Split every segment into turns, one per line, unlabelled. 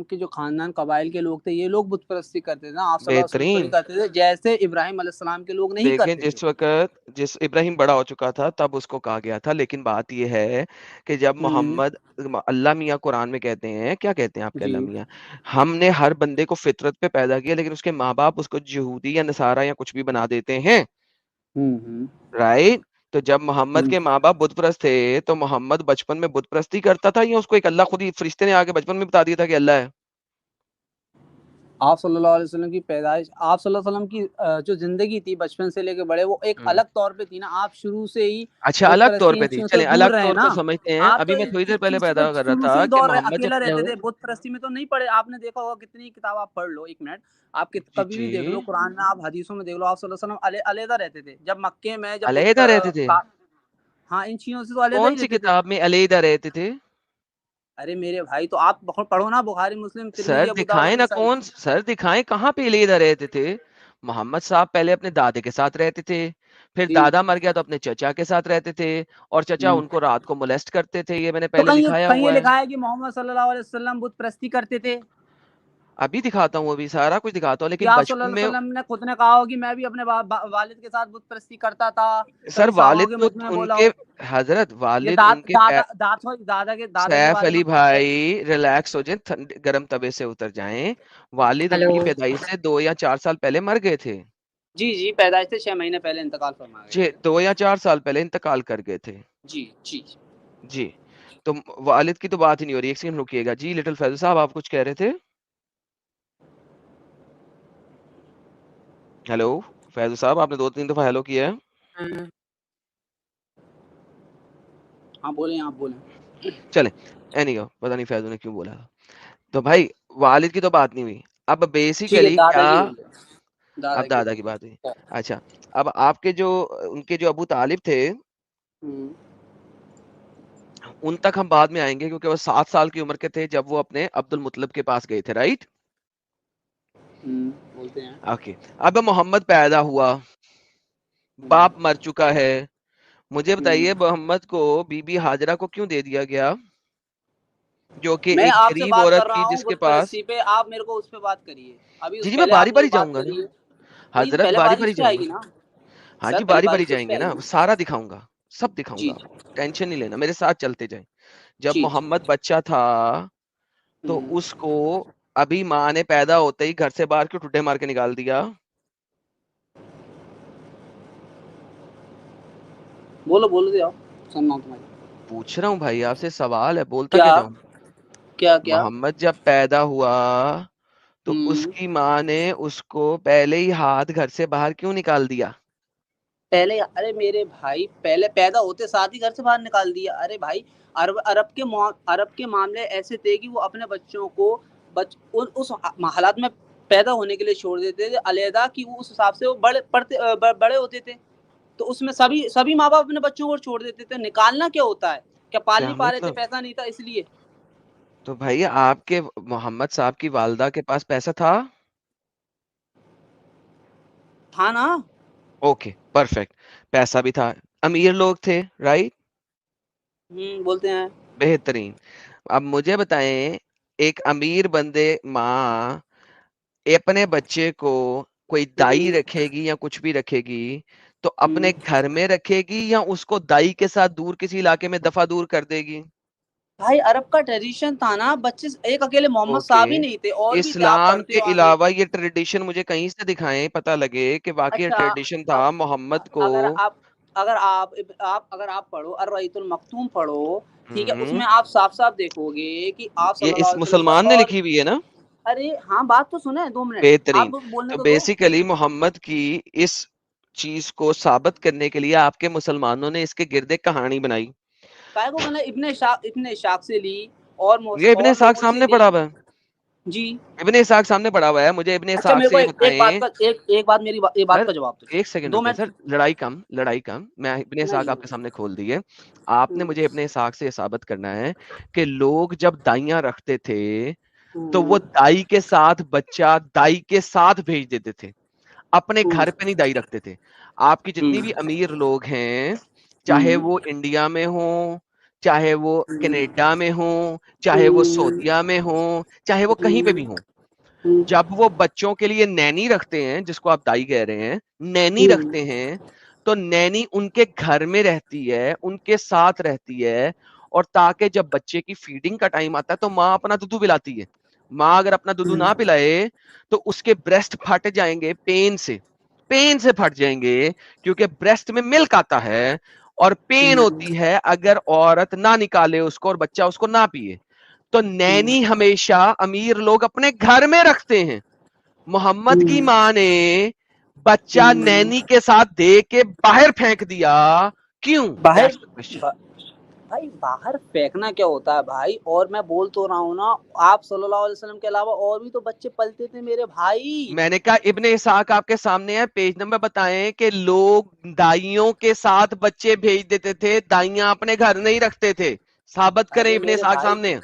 کے جو خاندان قبائل کے لوگ تھے یہ لوگ بت پرستی کرتے تھے نا, آپ صلی اللہ علیہ وسلم تو نہیں کرتے تھے, جیسے ابراہیم علیہ السلام کے لوگ نہیں
دیکھیں
کرتے
جس وقت جس ابراہیم بڑا ہو چکا تھا تب اس کو کہا گیا تھا, لیکن بات یہ ہے کہ جب محمد اللہ میاں قرآن میں کہتے ہیں, کیا کہتے ہیں آپ کے اللہ میاں, ہم نے ہر بندے کو فطرت پہ پیدا کیا لیکن اس کے ماں باپ اس کو یہودی یا نصارہ یا کچھ بھی بنا دیتے ہیں, رائٹ. تو جب محمد کے ماں باپ بت پرست تھے تو محمد بچپن میں بت پرستی کرتا تھا یا اس کو ایک اللہ خود ہی فرشتے نے آ کے بچپن میں بتا دیا تھا کہ اللہ ہے؟
آپ صلی اللہ علیہ وسلم کی پیدائش, آپ صلی اللہ علیہ وسلم کی جو زندگی تھی بچپن سے لے کے بڑے, وہ ایک الگ طور پہ تھی نا. آپ شروع سے ہی
اچھا
بت
الگ طور
پرستی
پہ
ان
تھی,
چیزوں سے
چلیں
دور
الگ
رہے
طور
نا.
پہ سمجھتے ہیں.
آپ تو
ابھی میں تھوڑی دیر پہلے
اس
پیدا کر رہا
شروع سے
تھا
ہی
کہ
دور رہے,
محمد جب
اکیلا
پیدا
رہتے
ہوا,
تھے, بت پرستی میں تو نہیں پڑے. آپ نے دیکھا ہوگا کتنی کتاب آپ پڑھ لو, ایک منٹ, آپ
جی
کبھی بھی دیکھ
جی
لو قرآن میں, آپ حدیثوں میں دیکھ لو, آپ صلی اللہ علیہ وسلم علیحدہ رہتے تھے. جب مکے میں جب
علیحدہ رہتے تھے؟
ہاں ان چیزوں سے تو علیحدہ
کون
ہی
سی
رہتے تھے.
کتاب میں علیحدہ رہتے تھے؟
ارے میرے بھائی تو آپ پڑھو نا, بخاری مسلم
سر
ترمذی ابو داؤد
دکھائیں نا,
نسائی.
کون سر دکھائیں کہاں پہ علیحدہ رہتے تھے؟ محمد صاحب پہلے اپنے دادے کے ساتھ رہتے تھے, پھر
جی
دادا مر گیا تو اپنے چچا کے ساتھ رہتے تھے, اور چچا ان کو رات کو مولیسٹ کرتے تھے. یہ میں نے
تو
پہلے دکھایا
کہیں یہ
ہوا ہے.
لکھا ہے کہ محمد صلی اللہ علیہ وسلم بت پرستی کرتے تھے؟
ابھی دکھاتا ہوں, ابھی سارا کچھ دکھاتا ہوں,
جی
لیکن
آپ صلی اللہ
بچپن
علیہ
میں
وسلم نے خود نے کہا ہو کہ میں بھی اپنے والد کے ساتھ بت پرستی کرتا تھا,
سر
کبھی صحابہ
والد
کے
تو
مجھ میں
ان
بولا
کے
ہو.
حضرت
یہ
والد ان کے
دادا کے
سیف
بارے میں
علی بھائی ریلیکس ہو جائیں, گرم طبے سے اتر جائیں. والد ان
ہلو
کی پیدائش سے 2 یا 4 سال پہلے مر گئے تھے.
جی پیدائش سے 6 مہینے پہلے انتقال فرما گئے تھے.
2 یا 4 سال پہلے انتقال کر گئے تھے.
جی
جی تو والد کی تو بات ہی نہیں ہو رہی, ایک سیکنڈ رکیے گا. جی لٹل فیضل صاحب آپ کچھ کہہ رہے تھے؟ ہیلو فیضل صاحب, آپ نے 2-3 دفعہ ہیلو کیا ہے.
ہاں بولیں, آپ بولیں.
چلیں اینی ہو, پتہ نہیں فیضل نے کیوں بولا تھا. تو بھائی والد کی تو بات نہیں ہوئی, اب
ٹھیک ہے,
بیسیکلی
دادا
کیا,
کی ہوئی ہے.
اب دادا کی بات ہوئی. اچھا اب آپ کے جو ان کے جو ابو طالب تھے ان تک ہم بعد میں آئیں گے, کیونکہ وہ 7 سال کی عمر کے تھے جب وہ اپنے عبد المطلب کے پاس گئے تھے, رائٹ؟
بولتے ہیں.
اوکے, اب محمد پیدا ہوا, باپ مر چکا ہے. مجھے بتائیے محمد کو بی بی ہاجرہ کو کیوں دے دیا گیا, جو کہ
میں
ایک
آپ سے
غریب
بات کر
عورت
رہا
تھی
ہوں
جس کے
بت
پاس.
پرستی پہ, آپ میرے کو اس پہ بات کریے. ابھی
جی
اس
جی میں
پہلے
باری
آپ
باری
میری
جاؤں
بات
گا نا
کریے. نہیں تو
حضرت,
پہلے
باری
باری
باری
اس پہ
جاؤں
آئے
گا.
گی نا
ہاں
سر,
جی
پہلی
باری باری
بارش اس
جائیں
پہ
گے
آئے
نا,
گی.
سارا دکھاؤں گا, سب دکھاؤں
جی
گا, ٹینشن نہیں لینا, میرے ساتھ چلتے جائیں. جب
جی
محمد بچہ تھا تو اس کو ابھی ماں نے پیدا ہوتے ہی گھر سے باہر کیوں ٹھڈے مار کے نکال دیا؟
بولو دے, آپ سن رہا ہوں تمہاری.
پوچھ رہا ہوں بھائی آپ سے, سوال ہے, بولتا کیا
کیا
جاؤں.
کیا
محمد جب پیدا ہوا تو اس کی ماں نے اس کو پہلے ہی ہاتھ گھر سے باہر کیوں نکال دیا؟
پہلے, ارے میرے بھائی, پہلے پیدا ہوتے ساتھ ہی گھر سے باہر نکال دیا. ارے بھائی عرب کے معاملے ایسے تھے کہ وہ اپنے بچوں کو اس حالات میں پیدا ہونے کے لیے چھوڑ دیتے تھے علیحدہ, کہ وہ اس حساب سے وہ بڑے ہوتے تھے. تو اس میں سبھی ماں باپ اپنے بچوں کو چھوڑ دیتے تھے. نکالنا کیا ہوتا ہے, کیا پال نہیں پا رہے تھے,
مطلب؟
پیسہ نہیں تھا اس لیے.
تو بھائی آپ کے محمد صاحب کی والدہ کے پاس پیسہ تھا؟
تھا نا.
اوکے پرفیکٹ, پیسہ بھی تھا, امیر لوگ تھے, رائٹ؟
بولتے ہیں.
بہترین. اب مجھے بتائیں, ایک امیر بندے ماں اپنے بچے کو کوئی دائی رکھے گی یا کچھ بھی رکھے گی تو اپنے گھر میں رکھے گی یا اس کو دائی کے ساتھ دور کسی علاقے میں دفع دور کر دے گی؟
بھائی عرب کا ٹریڈیشن تھا نا, بچے ایک اکیلے محمد صاحب ہی
اوکے,
نہیں تھے, اور بھی تھے, آپ
اسلام
پڑھتے
کے
ہو آگے.
علاوہ یہ ٹریڈیشن مجھے کہیں سے دکھائیں, پتہ لگے کہ واقعی یہ
اچھا,
ٹریڈیشن تھا محمد کو.
اگر آپ پڑھو الرحیق المختوم پڑھو, ٹھیک ہے, اس
ہوں
میں آپ صاف دیکھو گے کہ آپ
یہ
صلی اللہ
اس
علیہ وسلم کا,
مسلمان نے
اور
لکھی ہوئی ہے نا؟
ارے ہاں بات تو سنیں 2 منٹ, آپ
بہترین.
بولنے
تو
تو دو.
بیسیکلی محمد کی اس چیز کو ثابت کرنے کے لیے آپ کے مسلمانوں نے اس کے گرد ایک کہانی بنائی.
کائے کو بنا, ابن اشاق سے لی اور
یہ ابن اسحاق
لوگوں سے
سامنے
لی.
پڑا ہوا ہے,
جی
ابن اسحاق سامنے پڑا ہوا ہے. مجھے ابن
اچھا,
اسحاق
میرے کو
سے یہ
ایک
بتائیں.
بات میری بات
سر
کا جواب دو.
ایک سیکنڈ
2
رکے
منٹ
سر, لڑائی کم, میں ابن اسحاق آپ کے سامنے کھول دیے. آپ نے مجھے ابن اسحاق سے ثابت کرنا ہے کہ لوگ جب دائیاں رکھتے تھے تو وہ دائی کے ساتھ بچہ دائی کے ساتھ بھیج دیتے تھے, اپنے گھر پہ نہیں دائی رکھتے تھے. آپ کی جتنی بھی امیر لوگ ہیں, چاہے وہ انڈیا میں ہوں, چاہے وہ کینیڈا میں ہوں، چاہے وہ سعودیہ میں ہوں، چاہے وہ کہیں پہ بھی ہوں، جب وہ بچوں کے لیے نینی رکھتے ہیں، جس کو آپ دائی کہہ رہے ہیں، نینی رکھتے ہیں، تو نینی ان کے گھر میں رہتی ہے، ان کے ساتھ رہتی ہے، اور تاکہ جب بچے کی فیڈنگ کا ٹائم آتا ہے تو ماں اپنا دودھ پلاتی ہے. ماں اگر اپنا دودھ نہ پلائے تو اس کے بریسٹ پھٹ جائیں گے پین سے پھٹ جائیں گے، کیونکہ بریسٹ میں ملک آتا ہے اور پین ہوتی ہے اگر عورت نہ نکالے اس کو اور بچہ اس کو نہ پیے. تو نینی ہمیشہ امیر لوگ اپنے گھر میں رکھتے ہیں. محمد کی ماں نے بچہ نینی کے ساتھ دے کے باہر پھینک دیا، کیوں؟
باہر
That's the question.
بھائی باہر پھینکنا کیا ہوتا ہے بھائی؟ اور میں بول تو رہا ہوں نا، آپ صلی اللہ علیہ وسلم کے علاوہ اور بھی تو بچے پلتے تھے میرے بھائی.
میں نے کہا ابن اسحاق آپ کے سامنے ہے، پیج نمبر بتائیں کہ لوگ دائیوں کے ساتھ بچے بھیج دیتے تھے، دائیاں اپنے گھر نہیں رکھتے تھے. ثابت کریں،
ارے
ابن
میرے
اسحاق
بھائی،
سامنے ہے.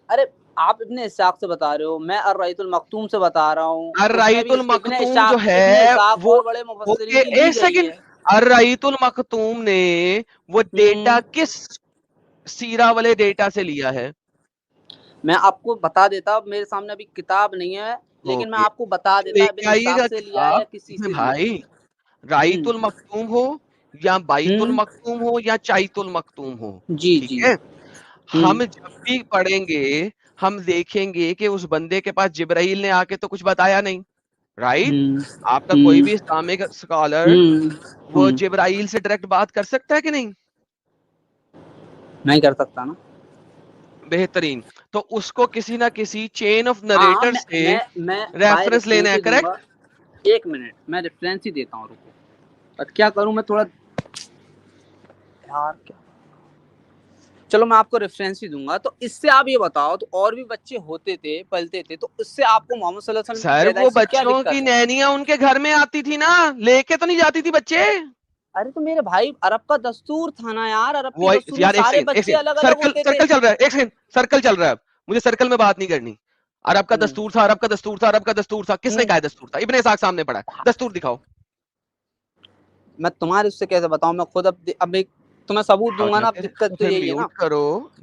ارے آپ ابن اسحاق سے بتا رہے ہو، میں الرائیت المختوم سے بتا رہا ہوں. اس میں
الرائیت
بھی
المختوم جو
ابن
ہے
اسحاق
وہ
اور بڑے مفسرین کی لی
ایک
گئی
سیکنڈ،
ہے.
الرائیت المختوم نے وہ ڈیٹا کس سیرہ والے ڈیٹا سے لیا ہے؟
میں آپ کو بتا دیتا، میرے سامنے ابھی کتاب نہیں ہے، لیکن میں
اوکے،
آپ کو بتا دیتا
لے
ابن
کے آئیے
اسحاق
گا
سے لیا ہے
کتاب.
یا کسی
اس میں
سے لیا
بھائی
ہے.
رائت المختوم ہو یا بائت
ہوں
المختوم ہو یا چائت المختوم ہو،
جی
ٹھیک
جی.
ہے،
ہوں
ہم جب بھی پڑھیں گے ہم دیکھیں گے کہ اس بندے کے پاس جبرائیل نے آ کے تو کچھ بتایا نہیں، رائٹ؟
ہوں
آپ کا کوئی
ہوں
بھی اسلامک اسکالر
ہوں
وہ
ہوں
جبرائیل سے ڈائریکٹ بات کر سکتا ہے کہ نہیں؟
نہیں کر سکتا نا.
بہترین. تو اس کو کسی نہ کسی چین آف
ہاں
نریٹر سے
میں بائی
ریفرنس لینا
ریفرنس
ہے،
ہی دوں گا.
کریکٹ؟
ایک منٹ میں ریفرنس ہی دیتا ہوں، رکو. اب کیا کروں میں تھوڑا یار کیا، چلو میں آپ کو ریفرنس ہی دوں گا. تو اس سے آپ یہ بتاؤ، تو اور بھی بچے ہوتے تھے پلتے تھے، تو اس سے آپ کو محمد صلی اللہ علیہ وسلم کی
سر وہ
پیدائش سے کیا
بچوں کی
دقت ہے؟
نینیاں ان کے گھر میں آتی تھی نا، لے کے تو نہیں جاتی تھی بچے.
ارے تو میرے بھائی عرب کا دستور تھا نا یار، عرب کے
وہ
دستور میں
یار ایک
سارے
سیکنڈ ایک
بچے
سیکنڈ،
الگ الگ
سرکل
ہوتے تھے.
سرکل چل رہا ہے، ایک سیکنڈ، سرکل چل رہا ہے. مجھے سرکل میں بات نہیں کرنی. عرب کا دستور تھا، عرب کا دستور تھا، عرب کا دستور تھا. کس نے کہا ہے دستور تھا؟ ابن اسحاق سامنے پڑا ہے، دستور دکھاؤ.
میں تمہارے اس سے کیسے بتاؤں؟ میں خود اب تمہیں ثبوت
دکھاؤ
دوں گا
جا
نا.
کے،
اب
تو
دقت تو
پھر
یہی ہے نا.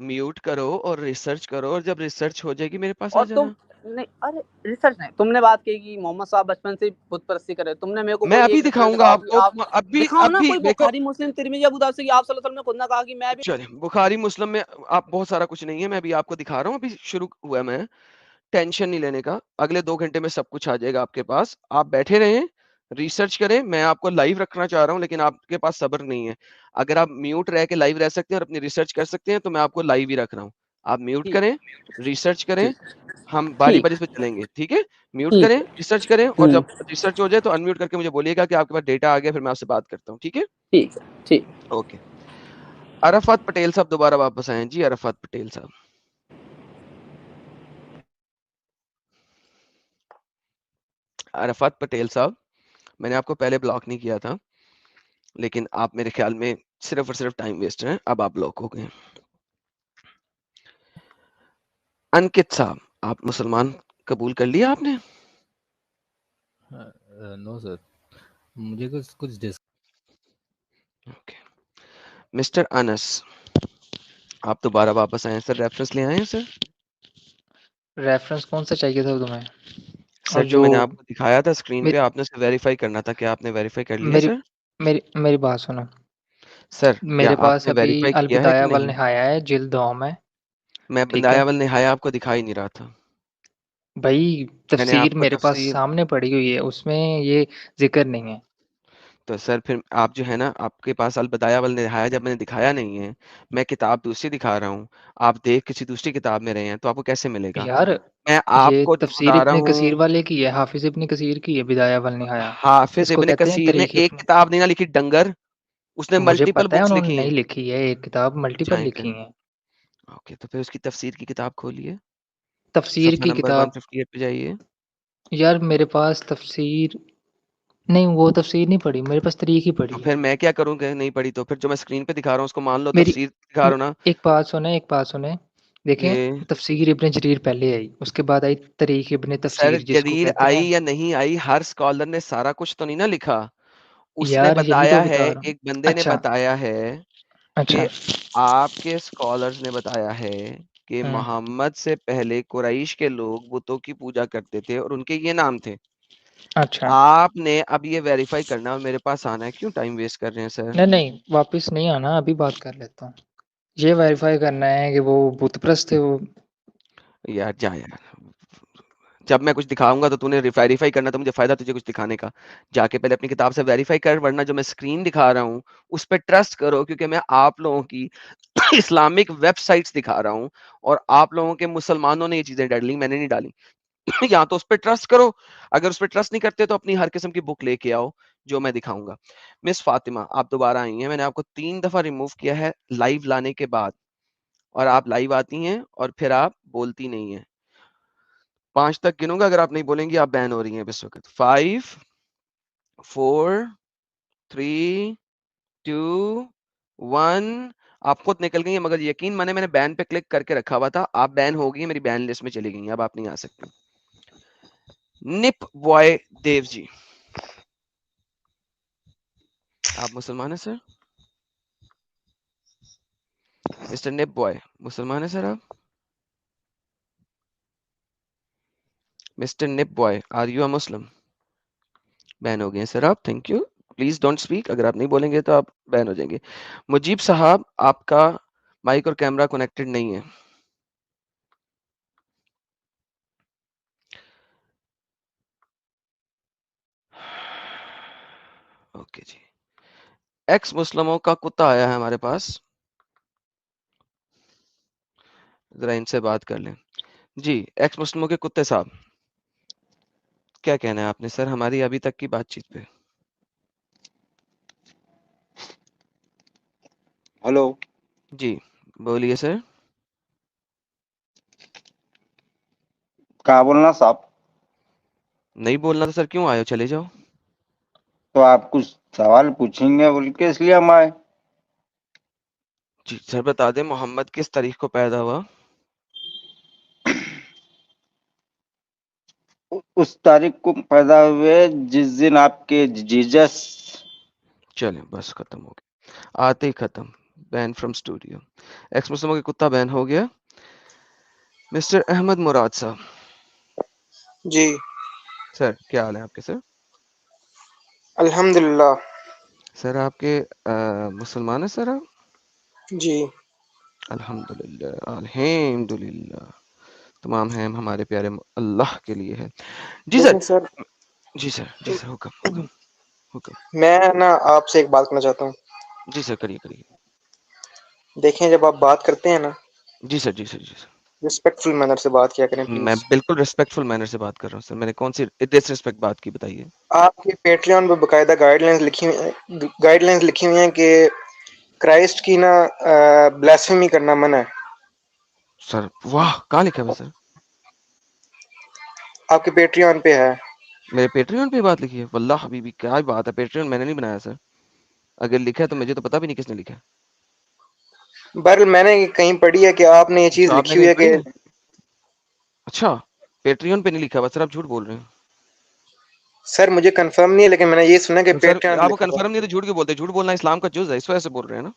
میوٹ کرو اور ریسرچ کرو، اور جب ریسرچ ہو جائے گی میرے پاس آ
اور تم
جانا.
نہیں، ارے ریسرچ نہیں، تم نے بات کی کہ محمد صاحب بچپن سے بت پرستی کرے، تم نے میرے کو
میں
کوئی
ابھی
ایک ریفرنس
دکھاؤں گا
دکھاؤ
آپ
کہ
کو،
آپ دکھاؤ نا
ابھی
کوئی
دیکھو.
بخاری مسلم ترمذی ابو داؤد سے کہ آپ صلی اللہ علیہ وسلم نے خود نہ کہا کہ میں بھی.
چلیں، بخاری مسلم میں آپ بہت سارا کچھ نہیں ہے، میں ابھی آپ کو دکھا رہا ہوں. ابھی شروع ہوا ہے، میں ٹینشن نہیں لینے کا، اگلے 2 گھنٹے میں سب کچھ آ جائے گا آپ کے پاس. آپ بیٹھے رہیں، ریسرچ کریں. میں آپ کو لائیو رکھنا چاہ رہا ہوں لیکن آپ کے پاس صبر نہیں ہے. اگر آپ میوٹ رہ کے لائیو رہ سکتے ہیں اور اپنی ریسرچ کر سکتے ہیں تو میں آپ کو لائیو ہی رکھ رہا ہوں. آپ میوٹ
ٹھیک
کریں، ریسرچ کریں،
ٹھیک
ہم باری
ٹھیک
باری پہ چلیں گے، ٹھیک ہے؟ میوٹ
ٹھیک.
کریں، ریسرچ کریں، اور جب ریسرچ ہو جائے تو انمیوٹ کر کے مجھے بولیے گا کہ آپ کے پاس ڈیٹا آ گیا، پھر میں آپ سے بات کرتا ہوں، ٹھیک ہے؟
ٹھیک ہے ٹھیک.
اوکے. عرفات پٹیل صاحب دوبارہ واپس آئیں. جی عرفات پٹیل صاحب. عرفات پٹیل صاحب، میں نے آپ کو پہلے بلاک نہیں کیا تھا لیکن آپ میرے خیال میں صرف اور صرف ٹائم ویسٹ ہیں. اب آپ بلاک ہو گئے. انکت صاحب، آپ مسلمان قبول کر لیا آپ نے؟
نو سر، مجھے کچھ
مسٹر انس، آپ دوبارہ واپس آئے سر. ریفرنس لے آئے ہیں سر؟
ریفرنس کون سا چاہیے تھا تمہیں؟
سر
اور
جو میں نے آپ کو دکھایا تھا اسکرین پہ،
میری
آپ نے اسے ویریفائی کرنا تھا. کیا آپ نے ویریفائی کر لیا
میری
سر؟
میری بات سنو.
سر کیا
میرے
آپ
پاس
نے
ابھی
ویریفائی کیا ہے کہ
البدایہ
نہیں؟
والنہایہ ہے، جلد 2 میں.
میں
ٹھیک ہے
بندایا ول نہایا آپ کو دکھا ہی نہیں رہا تھا.
بھائی،
میں نے آپ
تفسیر
کو
میرے پاس
تفصیل،
سامنے پڑی ہوئی ہے، اس میں یہ ذکر نہیں ہے.
تو سر پھر آپ جو ہے نا، آپ کے پاس البدایہ والنہایہ جب میں نے دکھایا نہیں ہے، میں کتاب دوسری دکھا رہا ہوں، آپ دیکھ کسی دوسری کتاب میں رہے ہیں، تو آپ کو کیسے ملے گا؟
یار
میں آپ
یہ
کو جو
تفسیر
بتا رہا
ابن کثیر
ہوں،
والے کی ہے، حافظ ابن کثیر کی ہے بدایہ والنہایہ.
حافظ
اس کو
ابن
کہتے ہیں
کثیر نے
تاریخ
ایک
ابن.
کتاب نہیں نہ لکھی، ڈنگر. اس نے
مجھے
ملٹیپل
پتا ہے
بکس
انہوں نے
لکھی ہیں.
نہیں لکھی ہے ایک کتاب، ملٹیپل
جائیں پھر.
لکھی ہیں.
اوکے، تو پھر اس کی تفسیر کی کتاب کھولیے،
تفسیر
صفحہ
کی
نمبر
کتاب
158 پہ جائیے.
یار میرے پاس تفسیر نہیں، وہ تفسیر نہیں پڑھی، میرے پاس تاریخ ہی
تو
پڑھی ہے.
پھر میں کیا کروں کہ نہیں پڑھی؟ تو پھر جو میں اسکرین پہ دکھا رہا ہوں اس کو مان لو
میری
تفسیر دکھا رہا ہوں نا.
ایک بات سنیں. دیکھیں،
جی
تفسیر ابن جریر پہلے آئی، اس کے بعد آئی تاریخ ابن
سر،
تفسیر جس کو
جریر
کہتے ہیں.
آئی یا نہیں آئی، ہر اسکالر نے سارا کچھ تو نہیں نا لکھا. اس نے
یار یہی تو
بتایا ہے،
بتا رہا ہوں.
ایک بندے نے
اچھا
بتایا ہے
اچھا
کہ آپ کے اسکالرز نے بتایا ہے کہ محمد سے پہلے قریش کے لوگ بتوں کی پوجا کرتے تھے اور ان کے یہ نام تھے.
اچھا
آپ نے اب یہ ویریفائی کرنا اور میرے پاس آنا ہے. کیوں ٹائم ویسٹ کر رہے ہیں سر؟
نہیں واپس نہیں آنا, ابھی بات کر لیتا ہوں. یہ ویریفائی کرنا ہے کہ وہ بت پرست تھے. وہ
یار جا یار, جب میں کچھ دکھاؤں گا تو تو نے ویریفائی کرنا, تو مجھے فائدہ تجھے کچھ دکھانے کا. جا کے پہلے اپنی کتاب سے ویریفائی کر, ورنہ جو میں اسکرین دکھا رہا ہوں اس پہ ٹرسٹ کرو, کیونکہ میں آپ لوگوں کی اسلامک ویب سائٹس دکھا رہا ہوں اور آپ لوگوں کے مسلمانوں نے یہ چیزیں ڈالی, میں نے نہیں ڈالی. یا تو اس پہ ٹرسٹ کرو, اگر اس پہ ٹرسٹ نہیں کرتے تو اپنی ہر قسم کی بک لے کے آؤ جو میں دکھاؤں گا. مس فاطمہ آپ دوبارہ آئی ہیں, میں نے آپ کو 3 دفعہ ریموو کیا ہے لائیو لانے کے بعد, اور آپ لائیو آتی ہیں اور پھر آپ بولتی نہیں ہیں. 5 تک گنوں گا, اگر آپ نہیں بولیں گی آپ بین ہو رہی ہیں اس وقت. 5 4 3 2 1. آپ خود نکل گئی ہیں, مگر یقین مانے میں نے بین پہ کلک کر کے رکھا ہوا تھا, آپ بین ہو گئی ہیں, میری بین لسٹ میں چلی گئی ہیں, اب آپ نہیں آ سکتی. نپ بوائے دیو جی, آپ مسلمان ہیں سر؟ مسٹر نپ بوائے مسلمان ہیں سر آپ؟ مسٹر نپ بوائے آر یو اے مسلم؟ بین ہو گئے ہیں سر آپ, thank you. Please don't speak, اگر آپ نہیں بولیں گے تو آپ بین ہو جائیں گے. مجیب صاحب آپ کا مائک اور کیمرہ کنیکٹڈ نہیں ہے. اوکے جی. ایکس مسلموں کا کتا آیا ہے ہمارے پاس, ذرا ان سے بات کر لیں. جی ایکس مسلموں کے کتے صاحب کیا کہنا ہے آپ نے سر ہماری ابھی تک کی بات چیت پہ؟
ہلو
جی بولیے سر.
کہاں بولنا صاحب؟
نہیں بولنا تو سر کیوں آئے ہو, چلے جاؤ.
تو آپ کچھ سوال پوچھیں گے بول کے اس لیے ہم آئے.
جی سر بتا دیں محمد کس تاریخ کو پیدا ہوا؟
اس تاریخ کو پیدا ہوئے جس دن آپ کے جیزس.
چلیں بس ختم ہو گیا, آتے ہی ختم. بین فرام اسٹوڈیو. ایکس مسلموں کے کتا بین ہو گیا. مسٹر احمد مراد صاحب.
جی
سر کیا حال ہے آپ کے سر؟
الحمد للہ.
سر آپ کے مسلمان ہیں سر آپ؟
جی
الحمدللہ الحمدللہ, تمام ہیں ہمارے پیارے اللہ کے لیے ہے. جی سر.
دیکھیں سر,
جی سر. جی سر حکم.
میں نا آپ سے ایک بات کرنا چاہتا ہوں.
جی سر کریے.
دیکھیں جب آپ بات کرتے ہیں نا,
جی سر. جی سر. جی سر
رسپیکٹ فل مینر سے بات کیا کریں
میں
پلیز.
بالکل ریسپیکٹفل مینر سے بات کر رہا ہوں سر. میں نے کون سی ڈس ریسپیکٹ بات کی بتائیے؟
آپ کے پیٹریون پہ باقاعدہ گائیڈ لائنز لکھی ہوئی ہیں کہ کرائسٹ کی نا بلاسفیمی کرنا منع ہے.
سر واہ, کہاں لکھا ہوا سر؟
آپ کے پیٹریون پہ ہے.
میرے پیٹریون پہ بات لکھی ہے؟ واللہ حبیبی کیا بات ہے, پیٹریون میں نے نہیں بنایا سر. اگر لکھا ہے تو مجھے تو پتا بھی نہیں کس نے لکھا ہے.
بہرحال میں نے کہیں پڑھی ہے کہ آپ نے یہ چیز
اچھا آپ نے
لکھی
کہیں
ہوئی ہے
پڑھی
کہ
ہے؟ اچھا پیٹریون پہ نہیں لکھا ہوا سر, آپ جھوٹ بول رہے ہیں.
سر مجھے کنفرم نہیں ہے, لیکن میں نے یہ سنا کہ
تو سر
پیٹریون پہ
آپ کو
لکھا ہوا.
کنفرم نہیں تو جھوٹ کیوں بولتے ہیں؟ جھوٹ بولنا اسلام کا جز ہے, اس وجہ سے بول رہے ہیں نا.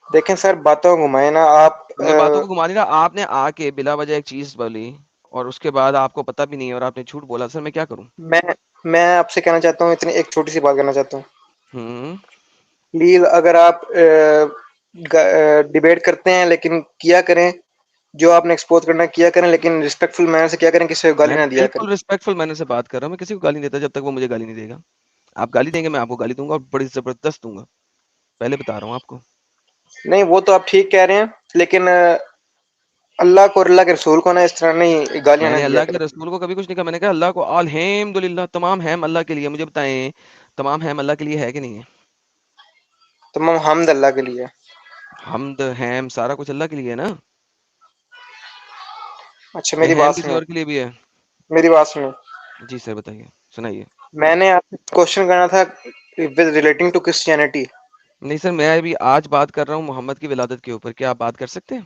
دیکھیں سر باتوں کو گھمائے نا آپ.
میں باتوں کو گھما نہیں رہا, آپ نے آ کے بلا وجہ ایک چیز بولی اور اس کے بعد آپ کو پتا بھی نہیں ہے اور آپ نے جھوٹ بولا. سر میں کیا کروں؟
میں آپ سے کہنا چاہتا ہوں, اتنی ایک چھوٹی سی بات کرنا چاہتا ہوں.
ہوں
پلیز اگر آپ ڈیبیٹ کرتے ہیں لیکن کیا کریں جو آپ نے ایکسپوز کرنا کیا کریں, لیکن ریسپیکٹفل مینر سے کیا کریں, کسی کو گالی
میں
نہ دیا کریں.
بالکل ریسپیکٹفل مینر سے بات کر رہا ہوں. میں کسی کو گالی نہیں دیتا جب تک وہ مجھے گالی نہیں دے گا. آپ گالی دیں گے میں آپ کو گالی دوں گا, اور بڑی زبردست دوں گا, پہلے بتا رہا ہوں آپ کو.
نہیں وہ تو آپ ٹھیک کہہ رہے ہیں, لیکن اللہ کو اور اللہ کے رسول کو نا اس طرح نہیں گالیاں
میں
نہ
نے
دیا
اللہ کے
کریں.
رسول کو کبھی کچھ نہیں کہا. میں نے کہا اللہ کو الحمدللہ, تمام ہیم اللہ کے لیے. مجھے بتائیں تمام ہیم اللہ کے لیے ہے کہ نہیں ہے؟
تمام حمد اللہ کے لیے.
حمد ہیم سارا کچھ اللہ کے لیے ہے نا.
اچھا
یا
میری
ہیم
بات
کسی
سنیں,
اور کے لیے بھی ہے؟
میری بات سنیں.
جی سر بتائیے, سنائیے.
میں نے آپ سے کوشچن کرنا تھا ریلیٹنگ ٹو کرسچینٹی.
نہیں سر, میں ابھی آج بات کر رہا ہوں محمد کی ولادت کے اوپر. کیا آپ بات کر سکتے ہیں؟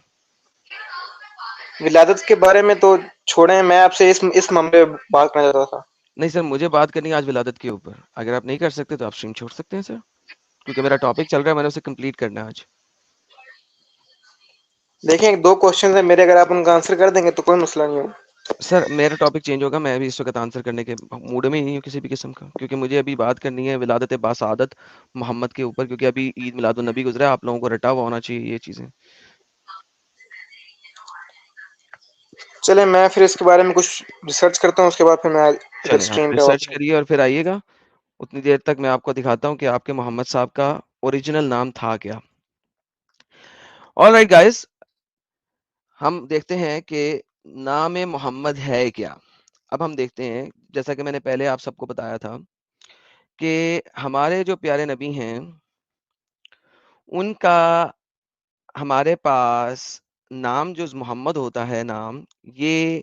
ولادت کے بارے میں تو چھوڑیں, میں آپ سے اس معاملے میں بات کرنا چاہتا تھا.
نہیں سر, مجھے بات کرنی ہے آج ولادت کے اوپر. اگر آپ نہیں کر سکتے تو آپ اسٹریم چھوڑ سکتے ہیں سر. کیونکہ میرا ٹاپک چل رہا ہے, میں نے اسے کمپلیٹ کرنا ہے آج.
دیکھیں 2 کوشچن ہیں میرے, اگر آپ ان کا آنسر کر دیں گے تو کوئی مسئلہ نہیں ہوگا.
سر میرا ٹاپک چینج ہوگا, میں ابھی اس وقت آنسر کرنے کے موڈ میں ہی نہیں ہوں کسی بھی قسم کا, کیونکہ مجھے ابھی بات کرنی ہے ولادت باسعادت محمد کے اوپر, کیونکہ ابھی عید میلاد النبی گزرا ہے, آپ لوگوں کو رٹا ہوا ہونا چاہیے یہ چیزیں.
چلیں میں پھر اس کے بارے میں کچھ ریسرچ کرتا ہوں, اس کے بعد پھر میں ادھر
چلیں آپ
اسٹریم پہ
ریسرچ کریے اور پھر آئیے گا. اتنی دیر تک میں آپ کو دکھاتا ہوں کہ آپ کے محمد صاحب کا اوریجنل نام تھا کیا. آلرائٹ گائز, ہم دیکھتے ہیں کہ نام محمد ہے کیا. اب ہم دیکھتے ہیں, جیسا کہ میں نے پہلے آپ سب کو بتایا تھا کہ ہمارے جو پیارے نبی ہیں ان کا ہمارے پاس نام جو محمد ہوتا ہے, نام یہ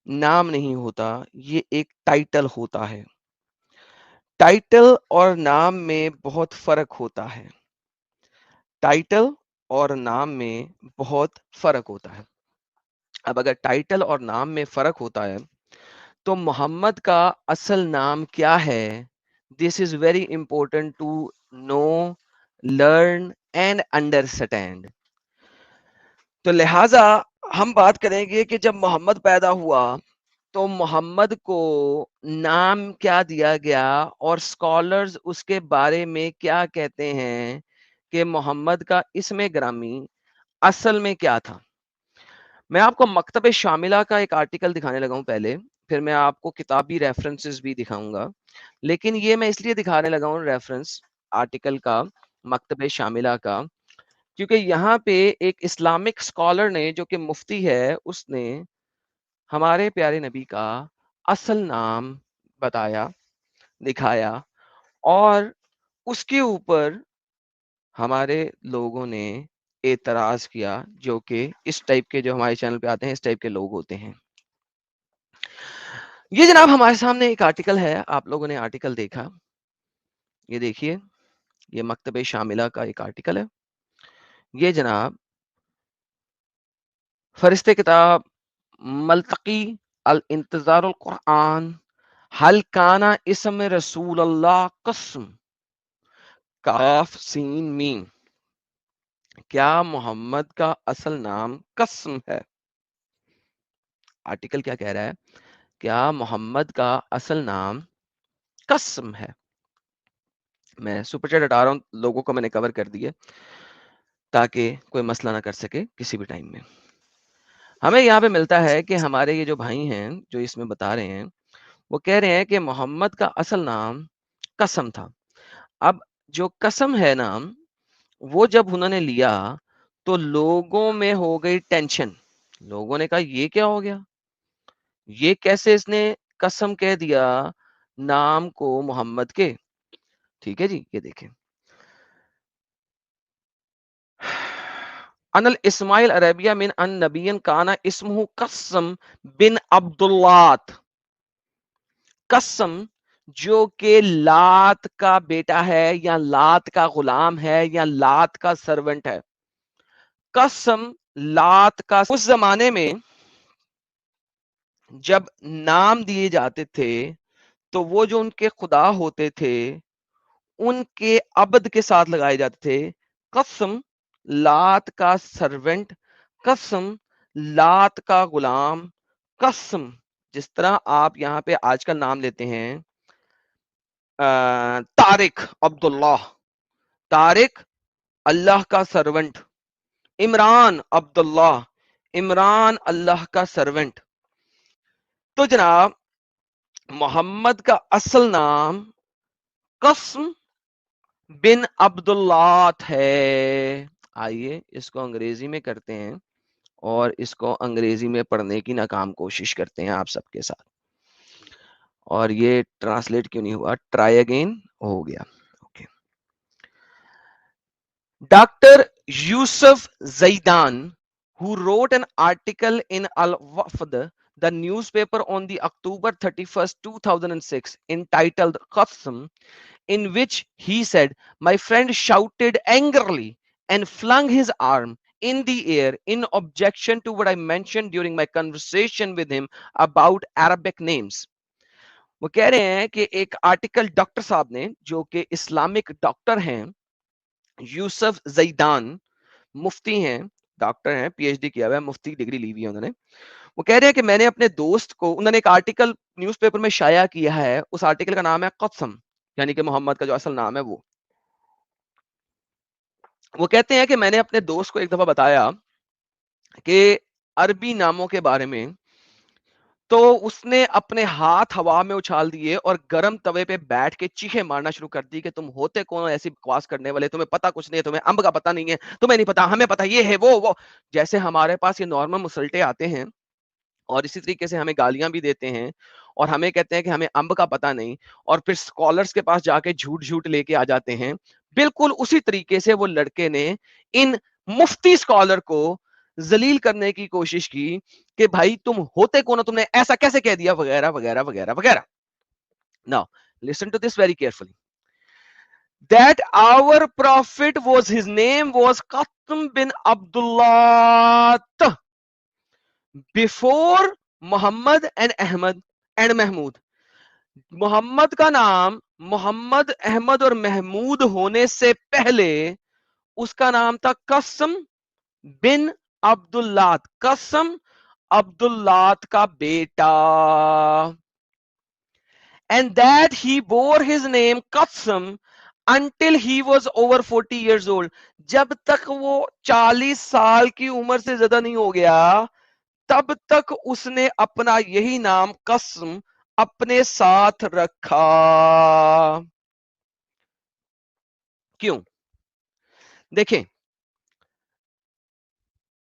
نام نہیں ہوتا, یہ ایک ٹائٹل ہوتا ہے. ٹائٹل اور نام میں بہت فرق ہوتا ہے. ٹائٹل اور نام میں بہت فرق ہوتا ہے. اب اگر ٹائٹل اور نام میں فرق ہوتا ہے تو محمد کا اصل نام کیا ہے, this is very important to know, learn and understand. تو لہذا ہم بات کریں گے کہ جب محمد پیدا ہوا تو محمد کو نام کیا دیا گیا, اور اسکالرز اس کے بارے میں کیا کہتے ہیں کہ محمد کا اسم گرامی اصل میں کیا تھا. میں آپ کو مکتب شاملہ کا ایک آرٹیکل دکھانے لگا ہوں پہلے, پھر میں آپ کو کتابی ریفرنسز بھی دکھاؤں گا, لیکن یہ میں اس لیے دکھانے لگا ہوں ریفرنس آرٹیکل کا مکتب شاملہ کا, کیونکہ یہاں پہ ایک اسلامک اسکالر نے جو کہ مفتی ہے, اس نے ہمارے پیارے نبی کا اصل نام بتایا, دکھایا, اور اس کے اوپر ہمارے لوگوں نے اعتراض کیا, جو کہ اس ٹائپ کے جو ہمارے چینل پہ آتے ہیں اس ٹائپ کے لوگ ہوتے ہیں. یہ جناب ہمارے سامنے ایک آرٹیکل ہے, آپ لوگوں نے آرٹیکل دیکھا, یہ دیکھیے, یہ مکتب شاملہ کا ایک آرٹیکل ہے. یہ جناب فرشتے کتاب ملتقی الانتظار القرآن حل کانا اسم رسول اللہ قسم کاف سین میم, کیا محمد کا اصل نام قسم ہے. آرٹیکل کیا کہہ رہا ہے, کیا محمد کا اصل نام قسم ہے. میں سپر چیٹ ہٹا رہا ہوں, لوگوں کو میں نے کور کر دیے تاکہ کوئی مسئلہ نہ کر سکے کسی بھی ٹائم میں. ہمیں یہاں پہ ملتا ہے کہ ہمارے یہ جو بھائی ہیں جو اس میں بتا رہے ہیں, وہ کہہ رہے ہیں کہ محمد کا اصل نام قسم تھا. اب جو قسم ہے نام, وہ جب انہوں نے لیا تو لوگوں میں ہو گئی ٹینشن. لوگوں نے کہا یہ کیا ہو گیا, یہ کیسے اس نے قسم کہہ دیا نام کو محمد کے. ٹھیک ہے جی, یہ دیکھیں, ان الاسماعیل عربیہ من ان نبی کانا اسمہ قسم بن عبداللات. قسم جو کہ لات کا بیٹا ہے, یا لات کا غلام ہے, یا لات کا سرونٹ ہے. قسم لات کا, اس زمانے میں جب نام دیے جاتے تھے تو وہ جو ان کے خدا ہوتے تھے ان کے عبد کے ساتھ لگائے جاتے تھے. قسم لات کا سرونٹ, قسم لات کا غلام, قسم جس طرح آپ یہاں پہ آج کل نام لیتے ہیں طارق عبداللہ, طارق اللہ کا سرونٹ, عمران عبداللہ, عمران اللہ کا سرونٹ. تو جناب محمد کا اصل نام قسم بن عبداللات ہے. آئیے اس کو انگریزی میں کرتے ہیں اور اس کو انگریزی میں پڑھنے کی ناکام کوشش کرتے ہیں آپ سب کے ساتھ. اور یہ ٹرانسلیٹ کیوں نہیں ہوا, ٹرائی اگین ہو گیا. Doctor Youssef Ziedan who wrote an article in Al-Wafd, the newspaper, on the October 31st, 2006, entitled Qasam, in which he said, my friend shouted angrily and flung his arm in the air in objection to what I mentioned during my conversation with him about Arabic names. وہ کہہ رہے ہیں کہ ایک article doctor صاحب نے, جو کہ اسلامک ڈاکٹر ہیں, یوسف زیدان مفتی ہیں, ڈاکٹر ہیں, پی ایچ ڈی کیا ہوا ہے, مفتی ڈگری لی ہوئی ہے انہوں نے. وہ کہہ رہے ہیں کہ میں نے اپنے دوست کو, انہوں نے ایک آرٹیکل نیوز پیپر میں شائع کیا ہے, اس آرٹیکل کا نام ہے قسم, یعنی کہ محمد کا جو اصل نام ہے وہ کہتے ہیں کہ میں نے اپنے دوست کو ایک دفعہ بتایا کہ عربی ناموں کے بارے میں, تو اس نے اپنے ہاتھ ہوا میں اچھال دیے اور گرم توے پہ بیٹھ کے چیخیں مارنا شروع کر دی کہ تم ہوتے کون ایسی بکواس کرنے والے, تمہیں پتا کچھ نہیں ہے, تمہیں امب کا پتا نہیں ہے, تمہیں نہیں پتا, ہمیں پتا یہ ہے وہ. جیسے ہمارے پاس یہ نارمل مسلٹے آتے ہیں اور اسی طریقے سے ہمیں گالیاں بھی دیتے ہیں اور ہمیں کہتے ہیں کہ ہمیں امب کا پتا نہیں, اور پھر اسکالرس کے پاس جا کے جھوٹ لے کے آ جاتے ہیں. بالکل اسی طریقے سے وہ لڑکے نے ان مفتی اسکالر کو ذلیل کرنے کی کوشش کی کہ بھائی تم ہوتے کون ہو, تم نے ایسا کیسے کہہ دیا, وغیرہ وغیرہ وغیرہ وغیرہ. Now listen to this very carefully. That our prophet was, his name was Qasim bin Abdullah before Muhammad and Ahmad and Mahmud. محمد کا نام محمد, احمد اور محمود ہونے سے پہلے اس کا نام تھا قسم بن عبداللہ, قسم عبداللہ کا بیٹا. And that he bore his name قسم until he was over 40 years old. جب تک وہ 40 سال کی عمر سے زیادہ نہیں ہو گیا تب تک اس نے اپنا یہی نام قسم اپنے ساتھ رکھا. کیوں؟ دیکھیں,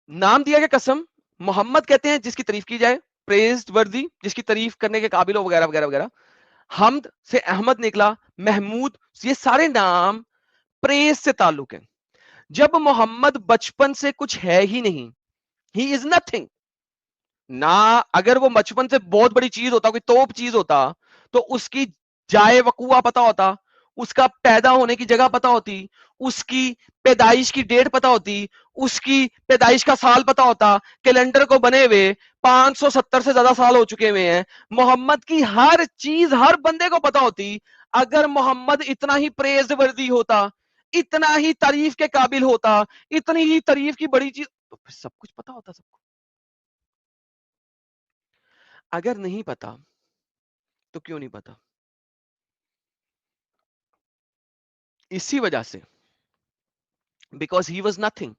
نام دیا گیا قسم, محمد کہتے ہیں جس کی تعریف کی جائے, پریزڈ وردی, جس کی تعریف کرنے کے قابل ہو, وغیرہ وغیرہ وغیرہ. حمد سے احمد نکلا, محمود, یہ سارے نام پریز سے تعلق ہیں. جب محمد بچپن سے کچھ ہے ہی نہیں, ہی از نتھنگ, نہ اگر وہ بچپن سے بہت بڑی چیز ہوتا, کوئی توپ چیز ہوتا, تو اس کی جائے وقوع پتا ہوتا, اس کا پیدا ہونے کی جگہ پتا ہوتی, اس کی پیدائش کی ڈیٹ پتا ہوتی, اس کی پیدائش کا سال پتا ہوتا. کیلنڈر کو بنے ہوئے 570 سے زیادہ سال ہو چکے ہوئے ہیں. محمد کی ہر چیز ہر بندے کو پتا ہوتی. اگر محمد اتنا ہی پریز وردی ہوتا, اتنا ہی تعریف کے قابل ہوتا, اتنی ہی تعریف کی بڑی چیز, تو پھر سب کچھ پتا ہوتا سب کو. اگر نہیں پتا تو کیوں نہیں پتا؟ اسی وجہ سے, because he was nothing,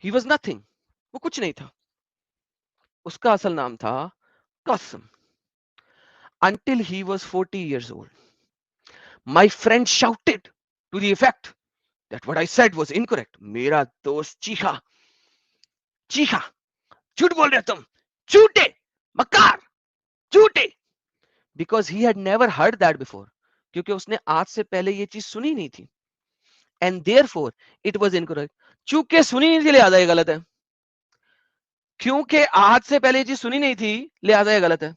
he was nothing, وہ کچھ نہیں تھا. اس کا اصل نام تھا Qasim. Until he was 40 years old. My friend shouted to the effect that what I said was incorrect. میرا دوست چیخا, جھوٹ بول رہے تم, جھوٹے, مکار, جھوٹے. Because he had never heard that before. کیونکہ اس نے آج سے پہلے یہ چیز سنی نہیں تھی. And therefore it was incorrect. چونکہ سنی نہیں تھی لہذا یہ غلط ہے. کیونکہ آج سے پہلے یہ چیز سنی نہیں تھی لہذا یہ غلط ہے.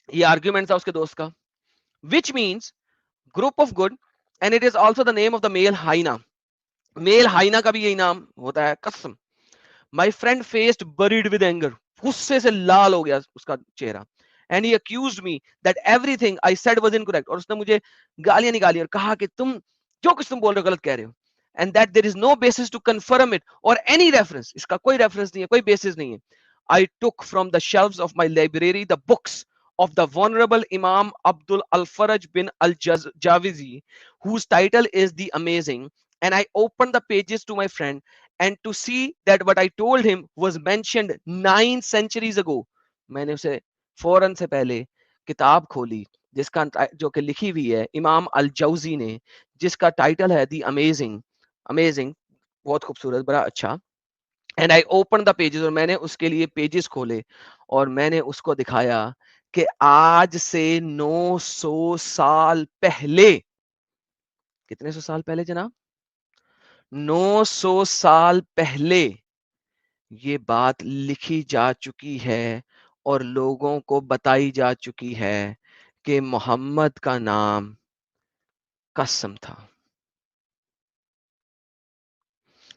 یہ آرگیومنٹ تھا اس کے دوست کا. Which means group of good, and it is also the name of the male hyena. Male hyena کا بھی یہی نام ہوتا ہے, قسم. My friend faced buried with anger. غصے سے لال ہو گیا اس کا چہرہ. And he accused me that everything I said was incorrect. اور اس نے مجھے گالیاں نکالی اور کہا کہ تم جو کچھ تم بول رہے ہو غلط کہہ رہے ہو. And that there is no basis to confirm it or any reference. اس کا کوئی reference نہیں ہے, کوئی basis نہیں ہے. I took from the shelves of my library the books of the Venerable Imam Abdul Al-Faraj bin Al-Jawizi, whose title is The Amazing, and I opened the pages to my friend and to see that what I told him was mentioned 9 centuries ago. میں نے اسے فوراً سے پہلے کتاب کھولی جس کا جو کہ لکھی ہوئی ہے امام الجوزی نے, جس کا ٹائٹل ہے دی امیزنگ. امیزنگ, بہت خوبصورت, بڑا اچھا. And I open the pages, اور میں نے اس کے لیے پیجز کھولے اور میں نے اس کو دکھایا کہ آج سے 900 سال پہلے, کتنے سو سال پہلے جناب, 900 سال پہلے یہ بات لکھی جا چکی ہے اور لوگوں کو بتائی جا چکی ہے کہ محمد کا نام قسم تھا.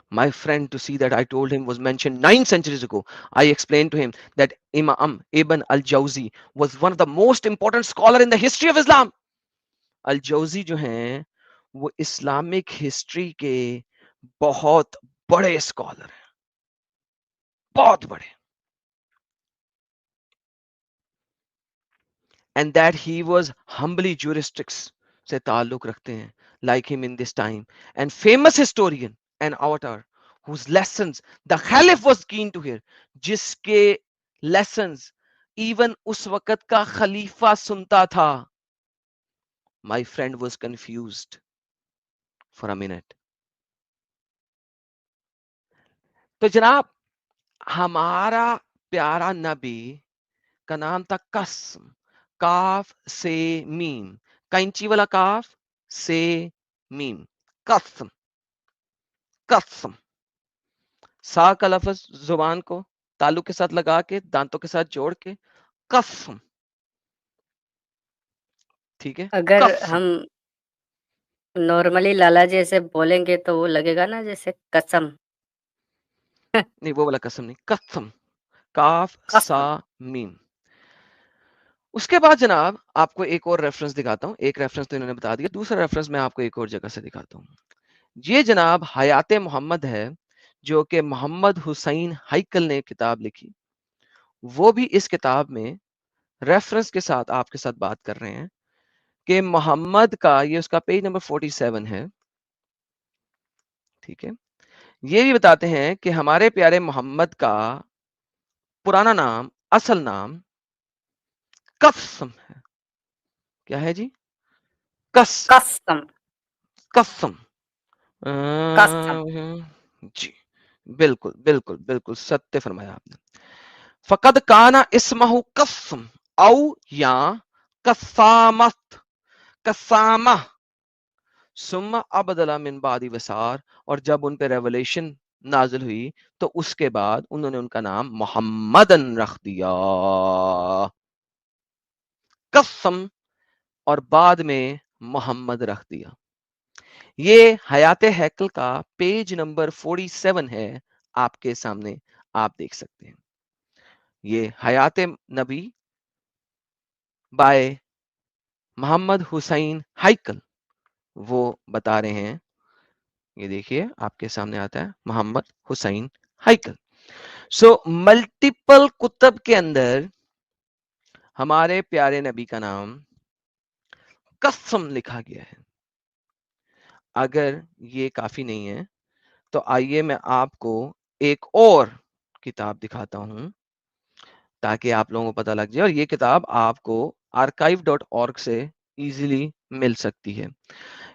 My friend, to see that I told him was mentioned 9 centuries ago. I explained to him that Imam Ibn al-Jawzi was one of the most important scholar in the history of Islam. Al-Jawzi جو ہیں وہ Islamic history کے بہت بڑے scholar ہیں، بہت بڑے. And that he was humbly juristics سے تعلق رکھتے ہیں, like him in this time, and famous historian and orator whose lessons the Khalif was keen to hear, جس کے lessons even اس وقت کا خلیفہ سنتا تھا. My friend was confused for a minute. تو جناب ہمارا پیارا نبی کا نام تھا قسم, کاف سے میم, کینچی والا کاف سے میم, قسم. قسم سا کا لفظ زبان کو تعلق کے ساتھ لگا کے دانتوں کے ساتھ جوڑ کے قسم, ٹھیک ہے.
اگر
قسم
ہم نارملی لالا جی ایسے بولیں گے تو وہ لگے گا نا جیسے قسم.
نہیں, وہ والا قسم نہیں, قسم کاف
قسم.
سا میم. اس کے بعد جناب آپ کو ایک اور ریفرنس دکھاتا ہوں. ایک ریفرنس تو انہوں نے بتا دیا, دوسرا ریفرنس میں آپ کو ایک اور جگہ سے دکھاتا ہوں. یہ جناب حیات محمد ہے, جو کہ محمد حسین ہیکل نے کتاب لکھی. وہ بھی اس کتاب میں ریفرنس کے ساتھ آپ کے ساتھ بات کر رہے ہیں کہ محمد کا, یہ اس کا پیج نمبر 47 ہے, ٹھیک ہے. یہ بھی بتاتے ہیں کہ ہمارے پیارے محمد کا پرانا نام, اصل نام قسم ہے. کیا ہے جی؟ قسم.
قسم.
قسم.
قسم.
جی بالکل بالکل بالکل ستیہ فرمایا آپ نے. فقد کانا اسمہ قسم او یا قسامت, قسامہ ثم ابدلا من بعد وسار, اور جب ان پہ ریولیشن نازل ہوئی تو اس کے بعد انہوں نے ان کا نام محمدن رکھ دیا. قسم اور بعد میں محمد رکھ دیا. یہ حیات ہیکل کا پیج نمبر 47 ہے, آپ کے سامنے آپ دیکھ سکتے ہیں. یہ حیات نبی بائے محمد حسین ہیکل, وہ بتا رہے ہیں. یہ دیکھیے آپ کے سامنے آتا ہے محمد حسین ہیکل. سو ملٹیپل کتب کے اندر ہمارے پیارے نبی کا نام قسم لکھا گیا ہے. اگر یہ کافی نہیں ہے تو آئیے میں آپ کو ایک اور کتاب دکھاتا ہوں تاکہ آپ لوگوں کو پتہ لگ جائے, اور یہ کتاب آپ کو archive.org سے ایزیلی مل سکتی ہے.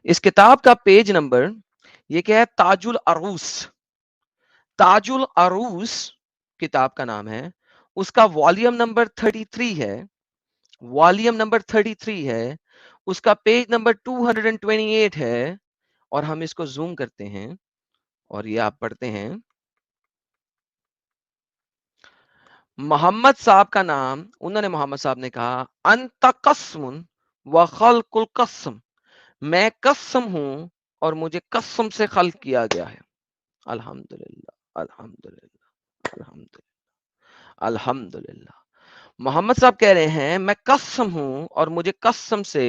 اس کتاب کا پیج نمبر یہ کیا ہے, تاج العروس. تاج العروس کتاب کا نام ہے. اس کا والیوم نمبر 33 ہے, والیوم نمبر 33 ہے. اس کا پیج نمبر 228 ہے, اور ہم اس کو زوم کرتے ہیں اور یہ آپ پڑھتے ہیں. محمد صاحب کا نام, انہوں نے محمد صاحب نے کہا انت قسم و خلق القسم, میں قسم ہوں اور مجھے قسم سے خلق کیا گیا ہے. الحمدللہ الحمدللہ الحمدللہ الحمدللہ. محمد صاحب کہہ رہے ہیں میں قسم ہوں اور مجھے قسم سے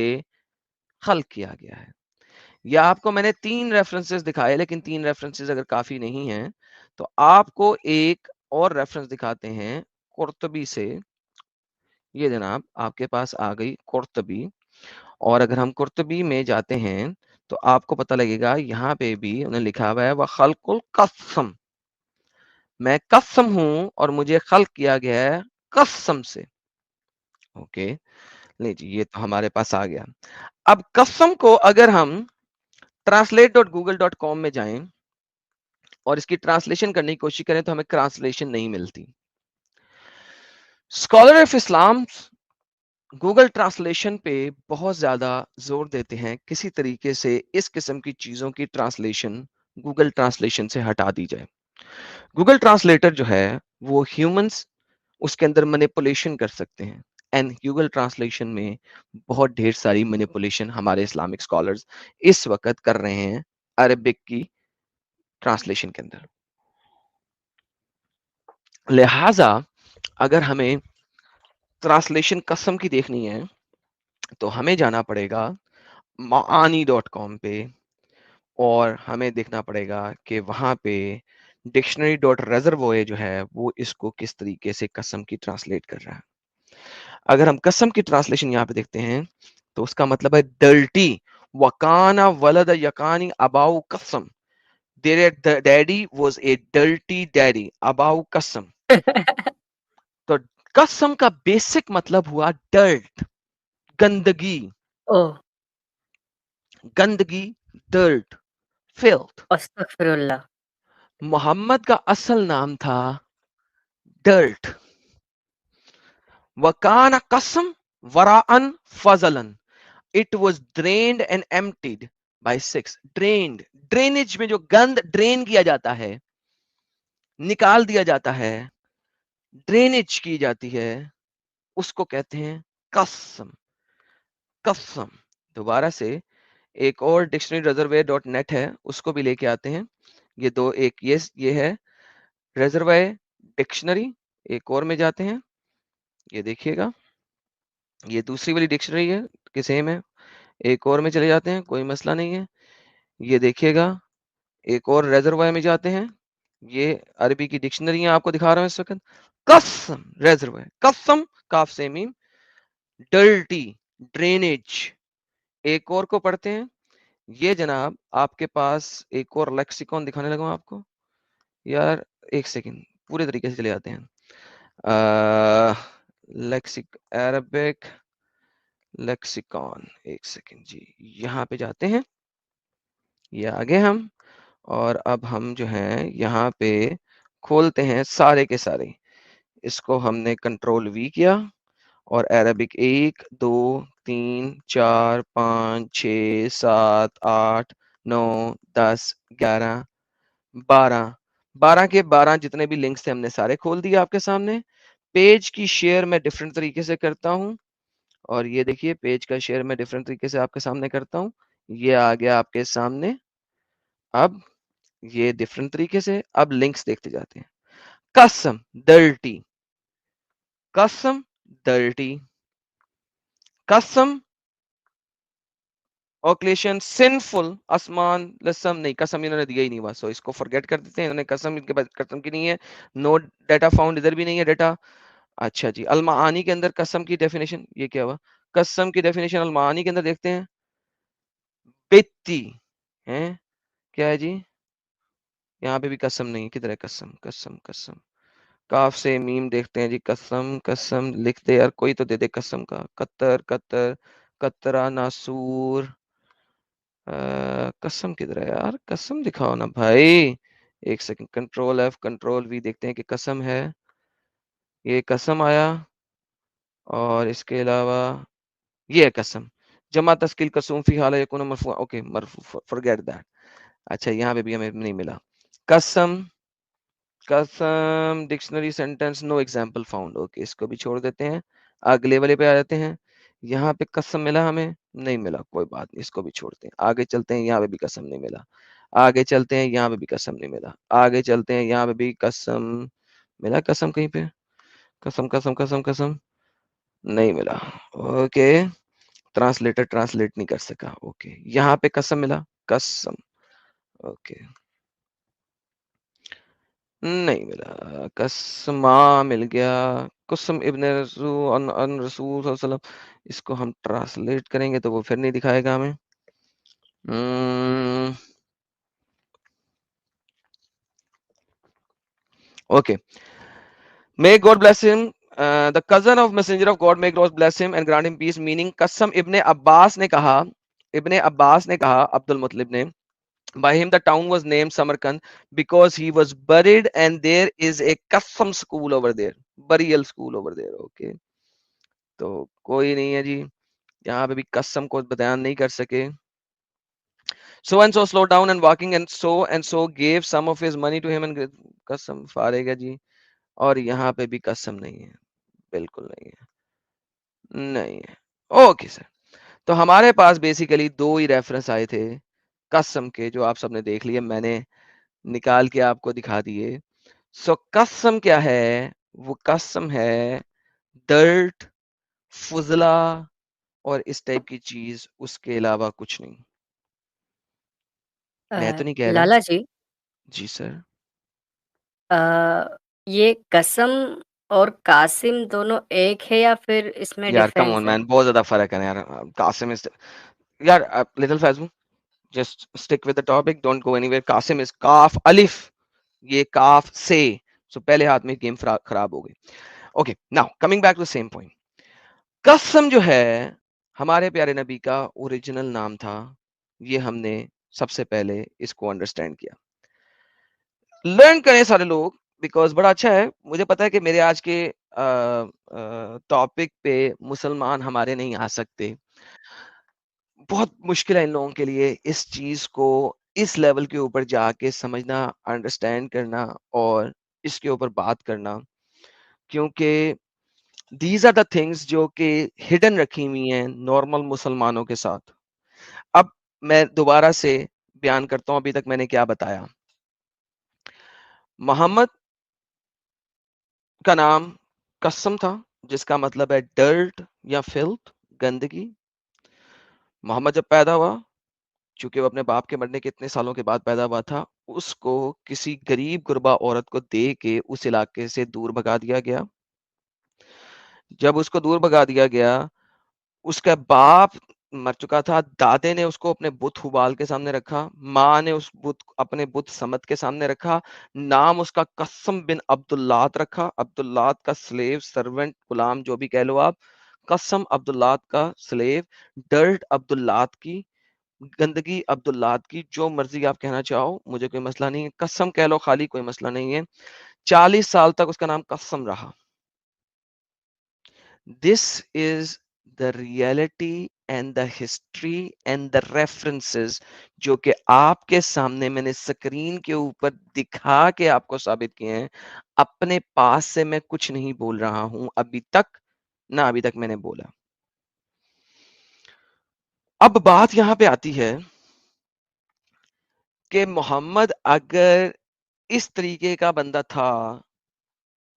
خلق کیا گیا ہے. یا آپ کو میں نے 3 ریفرنسز دکھائے, لیکن 3 ریفرنسز اگر کافی نہیں ہیں تو آپ کو ایک اور ریفرنس دکھاتے ہیں قرطبی سے. یہ جناب آپ کے پاس آ گئی قرطبی, اور اگر ہم قرطبی میں جاتے ہیں تو آپ کو پتہ لگے گا یہاں پہ بھی انہوں نے لکھا ہوا ہے وخلق القسم, میں قسم ہوں اور مجھے خلق کیا گیا ہے قسم سے. اوکے نہیں جی, یہ تو ہمارے پاس آ گیا. اب قسم کو اگر ہم translate.google.com میں جائیں اور اس کی ٹرانسلیشن کرنے کی کوشش کریں تو ہمیں ٹرانسلیشن نہیں ملتی. Scholar of Islam Google translation پہ بہت زیادہ زور دیتے ہیں, کسی طریقے سے اس قسم کی چیزوں کی ٹرانسلیشن گوگل ٹرانسلیشن سے ہٹا دی جائے. گوگل ٹرانسلیٹر جو ہے وہ ہیومنز اس کے اندر مینیپولیشن کر سکتے ہیں, اینڈ گوگل ٹرانسلیشن میں بہت ڈھیر ساری مینیپولیشن ہمارے اسلامک اسکالرز اس وقت کر رہے ہیں عربک کی ٹرانسلیشن کے اندر. لہٰذا اگر ہمیں ٹرانسلیشن قسم کی دیکھنی ہے تو ہمیں جانا پڑے گا معانی.com پہ, اور ہمیں دیکھنا پڑے گا کہ وہاں پہ ڈکشنری ڈاٹ ریزروائے جو ہے وہ اس کو کس طریقے سے قسم کی ٹرانسلیٹ کر رہا ہے. اگر ہم قسم کی ٹرانسلیشن یہاں پہ دیکھتے ہیں تو اس کا مطلب ہے ڈرٹی. وکانا ولد یکانی اباؤ قسم. Their daddy was a dirty daddy. اباؤ قسم. تو قسم کا بیسک مطلب ہوا ڈرٹ, گندگی.
اوہ
گندگی, ڈرٹ, filth.
استغفر اللہ.
محمد کا اصل نام تھا ڈرٹ. وکان قسم وراءن فضلن. It was drained and emptied by 6. Drained. Drainage میں جو گند ڈرین کیا جاتا ہے, نکال دیا جاتا ہے, ڈرینیج کی جاتی ہے, اس کو کہتے ہیں قسم. قسم. دوبارہ سے ایک اور ڈکشنری ریزروائر ڈاٹ نیٹ ہے, اس کو بھی لے کے آتے ہیں. یہ دو, ایک یہ ہے ریزروائر ڈکشنری, ایک اور میں جاتے ہیں. یہ دیکھیے گا, یہ دوسری والی ڈکشنری ہے کہ سیم ہے. ایک اور میں چلے جاتے ہیں, کوئی مسئلہ نہیں ہے. یہ دیکھیے گا, ایک اور ریزروائر میں جاتے ہیں. یہ عربی کی ڈکشنری آپ کو دکھا رہا ہوں اس وقت. قسم ریزروائر, قسم کاف سے میم, ڈرٹی ڈرینیج. ایک اور کو پڑھتے ہیں. یہ جناب آپ کے پاس ایک اور لیکسیکون دکھانے لگا ہوں آپ کو. یار ایک سیکنڈ, پورے طریقے سے چلے جاتے ہیں. عربک لیکسیکون, ایک سیکنڈ جی, یہاں پہ جاتے ہیں. یہ آگے ہم, اور اب ہم جو ہیں یہاں پہ کھولتے ہیں سارے کے سارے. اس کو ہم نے کنٹرول وی کیا, اور عربک 1 2 3 4 5 6 7 8 9 10 11 12 کے 12 جتنے بھی لنکس تھے ہم نے سارے کھول دیے آپ کے سامنے. پیج کی شیئر میں ڈفرنٹ طریقے سے کرتا ہوں, اور یہ دیکھیے پیج کا شیئر میں ڈفرنٹ طریقے سے آپ کے سامنے کرتا ہوں. یہ آ گیا آپ کے سامنے. اب یہ ڈفرنٹ طریقے سے, اب لنکس دیکھتے جاتے ہیں. قسم ڈرٹی, قسم ڈرٹی, قسم اوکلیشن سنفل, آسمان لسم نہیں, قسم انہوں نے دیا ہی نہیں ہوا, سو اس کو فرگیٹ کر دیتے ہیں. انہوں نے قسم ان کے بعد قسم کی نہیں ہے, نو ڈیٹا فاؤنڈ, ادھر بھی نہیں ہے ڈیٹا. اچھا جی, المعانی کے اندر قسم کی ڈیفینیشن, یہ کیا ہوا, قسم کی ڈیفینیشن المعانی کے اندر دیکھتے ہیں. بیتی ہیں, کیا ہے جی, یہاں پہ بھی قسم نہیں, کدھر ہے قسم, قسم قسم, کاف سے میم دیکھتے ہیں جی. قسم قسم لکھ دے یار, کوئی تو دے دے قسم کا. قطر قطر قطرہ ناسور, قسم کدھر ہے یار, قسم دکھاؤ نا بھائی. ایک second, control F control V دیکھتے ہیں کہ قسم ہے. یہ قسم آیا, اور اس کے علاوہ یہ ہے قسم. جمع تشکیل قسم فی حال یکون مرفوع, اوکے مرفوع, فرگیٹ دیٹ. اچھا یہاں پہ بھی ہمیں نہیں ملا. قسم قسم ڈکشنری سینٹینس نو ایگزامپل فاؤنڈ, اوکے اس کو بھی چھوڑ دیتے ہیں. اگلے والے پہ آ جاتے ہیں. یہاں پہ قسم ملا, ہمیں نہیں ملا, کوئی بات نہیں, اس کو بھی چھوڑتے ہیں. آگے چلتے ہیں, یہاں پہ بھی قسم نہیں ملا. آگے چلتے ہیں, یہاں پہ بھی قسم نہیں ملا. آگے چلتے ہیں, یہاں پہ بھی قسم ملا, قسم کہیں پہ, قسم قسم قسم قسم نہیں ملا. اوکے, ٹرانسلیٹر ٹرانسلیٹ نہیں کر سکا. اوکے یہاں پہ قسم ملا, قسم, اوکے نہیں ملا. قسمہ مل گیا, قسم ابن رسول ان رسول صلی اللہ علیہ وسلم. اس کو ہم ٹرانسلیٹ کریں گے تو وہ پھر نہیں دکھائے گا ہمیں. Okay, may God bless him, the cousin of messenger of God, may God bless him and grant him peace, meaning قسم ابن عباس نے کہا, ابن عباس نے کہا عبد المطلب نے, by him the town was named Samarkand because he was buried and there is a Qasam school over there, burial school over there. Okay, تو کوئی نہیں ہے جی, یہاں پہ بھی قسم کو بیان نہیں کر سکے. So and so slowed down and walking and so gave some of his money to him and قسم فارغ ہے جی. اور یہاں پہ بھی قسم نہیں ہے, بالکل نہیں ہے, نہیں ہے. اوکے سر, تو ہمارے پاس بیسیکلی دو ہی ریفرنس آئے تھے قسم کے, جو آپ سب نے دیکھ لیے, میں نے نکال کے آپ کو دکھا دیے. سو قسم کیا ہے, وہ قسم ہے ڈرٹ, فضلہ اور اس ٹائپ کی چیز, اس کے علاوہ کچھ نہیں. میں تو نہیں کہہ رہا.
لالا جی
جی سر.
یہ قسم اور قاسم دونوں ایک ہے یا پھر اس میں
یار کم
ڈفرینس
آن
ہے؟
مین, بہت زیادہ فرق ہے یار. قاسم از یار little Faizu, just stick with the topic, don't go anywhere. Qasim is کاف الف, یہ کاف سے, سو پہلے ہاتھ میں گیم خراب ہو گئی. Okay now coming back to same point. قسم جو ہے ہمارے پیارے نبی کا اوریجنل نام تھا. یہ ہم نے سب سے پہلے اس کو انڈرسٹینڈ کیا. لرن کریں سارے لوگ, بیکاز بڑا اچھا ہے. مجھے پتا ہے کہ میرے آج کے ٹاپک پہ مسلمان ہمارے نہیں آ سکتے. بہت مشکل ہے ان لوگوں کے لیے اس چیز کو اس لیول کے اوپر جا کے سمجھنا, انڈرسٹینڈ کرنا اور اس کے اوپر بات کرنا, کیونکہ دیز آر دا تھنگس جو کہ ہڈن رکھی ہوئی ہیں نارمل مسلمانوں کے ساتھ. اب میں دوبارہ سے بیان کرتا ہوں ابھی تک میں نے کیا بتایا. محمد کا نام قسم تھا, جس کا مطلب ہے ڈرٹ یا فلتھ, گندگی. محمد جب پیدا ہوا, چونکہ وہ اپنے باپ کے مرنے کے اتنے سالوں کے بعد پیدا ہوا تھا, اس کو کسی غریب غربا عورت کو دے کے اس علاقے سے دور بھگا دیا گیا. جب اس کو دور بھگا دیا گیا, اس کا باپ مر چکا تھا, دادے نے اس کو اپنے بت حبال کے سامنے رکھا, ماں نے اس بت اپنے بت سمت کے سامنے رکھا. نام اس کا قسم بن عبداللات رکھا, عبداللات کا سلیو, سرونٹ, غلام, جو بھی کہہ لو آپ. قسم عبداللات کا سلیو, ڈرٹ عبداللات کی, گندگی عبداللات کی, جو مرضی آپ کہنا چاہو, مجھے کوئی مسئلہ نہیں ہے. قسم کہہ لو خالی, کوئی مسئلہ نہیں ہے. 40 سال تک اس کا نام قسم رہا. This is the reality and the history and the references جو کہ آپ کے سامنے میں نے سکرین کے اوپر دکھا کے آپ کو ثابت کیے ہیں. اپنے پاس سے میں کچھ نہیں بول رہا ہوں ابھی تک, نہ ابھی تک میں نے بولا. اب بات یہاں پہ آتی ہے کہ محمد اگر اس طریقے کا بندہ تھا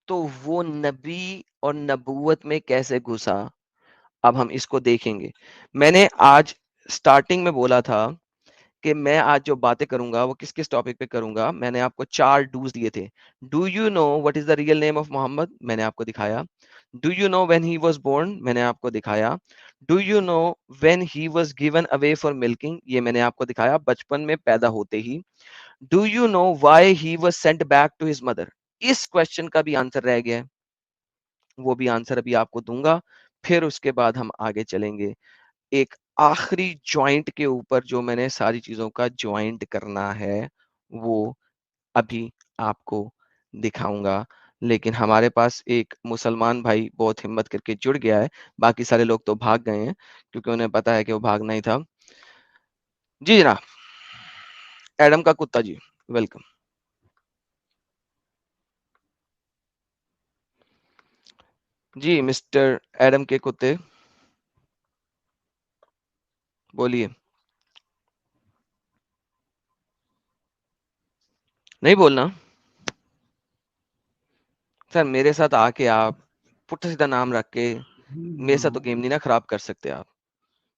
تو وہ نبی اور نبوت میں کیسے گھسا. اب ہم اس کو دیکھیں گے. میں نے آج سٹارٹنگ میں بولا تھا کہ میں آج جو باتیں کروں گا وہ کس کس ٹاپک پہ کروں گا. میں نے آپ کو 4 ڈوز دیے تھے. Do you know what is the real name of Muhammad, میں نے آپ کو دکھایا. Do you know when he was born, میں نے آپ کو دکھایا. Do you know when he was given away for milking, یہ میں نے آپ کو دکھایا, بچپن میں پیدا ہوتے ہی. Do you know why he was sent back to his mother, اس کوشچن کا بھی آنسر رہ گیا ہے, وہ بھی آنسر ابھی آپ کو دوں گا. پھر اس کے بعد ہم آگے چلیں گے ایک آخری جوائنٹ کے اوپر, جو میں نے ساری چیزوں کا جوائنٹ کرنا ہے وہ ابھی آپ کو دکھاؤں گا. لیکن ہمارے پاس ایک مسلمان بھائی بہت ہمت کر کے جڑ گیا ہے, باقی سارے لوگ تو بھاگ گئے ہیں کیونکہ انہیں پتا ہے کہ وہ بھاگنا ہی تھا. جی جناب, ایڈم کا کتا جی, ویلکم. جی مسٹر ایڈم کے کتے, بولیے. نہیں بولنا سر, میرے ساتھ آ کے آپ پٹھا سیدھا نام رکھ کے میرے ساتھ تو گیم نہیں نا خراب کر سکتے آپ,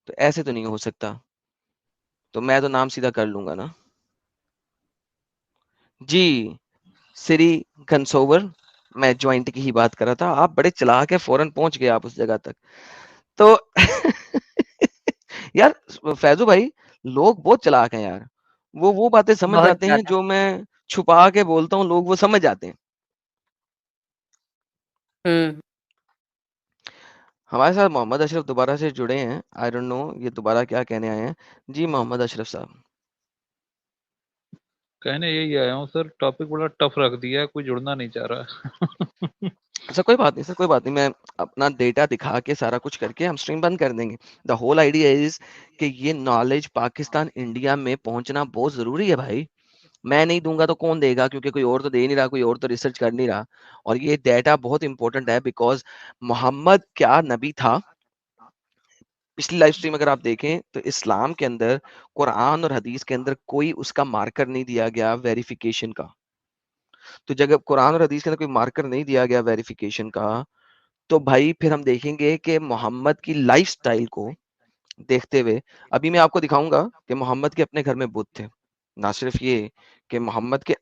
تو ایسے تو نہیں ہو سکتا. تو میں تو نام سیدھا کر لوں گا نا. جی سری کنسوور, میں جوائنٹ کی ہی بات کر رہا تھا. آپ بڑے چلاک ہے, فوراً پہنچ گئے آپ اس جگہ تک. تو یار فیضو بھائی, لوگ بہت چلاک ہیں یار, وہ باتیں سمجھ
بہت
جاتے ہیں
زیادہ.
جو میں چھپا کے بولتا ہوں, لوگ وہ سمجھ جاتے ہیں. ہمارے ساتھ محمد اشرف دوبارہ سے جڑے ہیں. آئی ڈونٹ نو یہ دوبارہ کیا کہنے آئے ہیں. جی محمد اشرف صاحب.
کہنے یہی آیا ہوں سر, ٹاپک بڑا ٹف رکھ دیا ہے, کوئی جڑنا نہیں چاہ رہا.
سر کوئی بات نہیں, سر کوئی بات نہیں, میں اپنا ڈیٹا دکھا کے سارا کچھ کر کے ہم سٹریم بند کر دیں گے. دا ہول آئیڈیا از کہ یہ نالج پاکستان انڈیا میں پہنچنا بہت ضروری ہے بھائی. میں نہیں دوں گا تو کون دے گا, کیونکہ کوئی اور تو دے نہیں رہا, کوئی اور تو ریسرچ کر نہیں رہا. اور یہ ڈیٹا بہت امپورٹنٹ ہے, بیکاز محمد کیا نبی تھا. پچھلی لائف سٹریم اگر آپ دیکھیں تو اسلام کے اندر, قرآن اور حدیث کے اندر کوئی اس کا مارکر نہیں دیا گیا ویریفیکیشن کا. تو جب قرآن اور حدیث کے اندر کوئی مارکر نہیں دیا گیا ویریفیکیشن کا, تو بھائی پھر ہم دیکھیں گے کہ محمد کی لائف سٹائل کو دیکھتے ہوئے, ابھی میں آپ کو دکھاؤں گا کہ محمد کے اپنے گھر میں بت تھے. نہ صرف یہ کہ محمد کے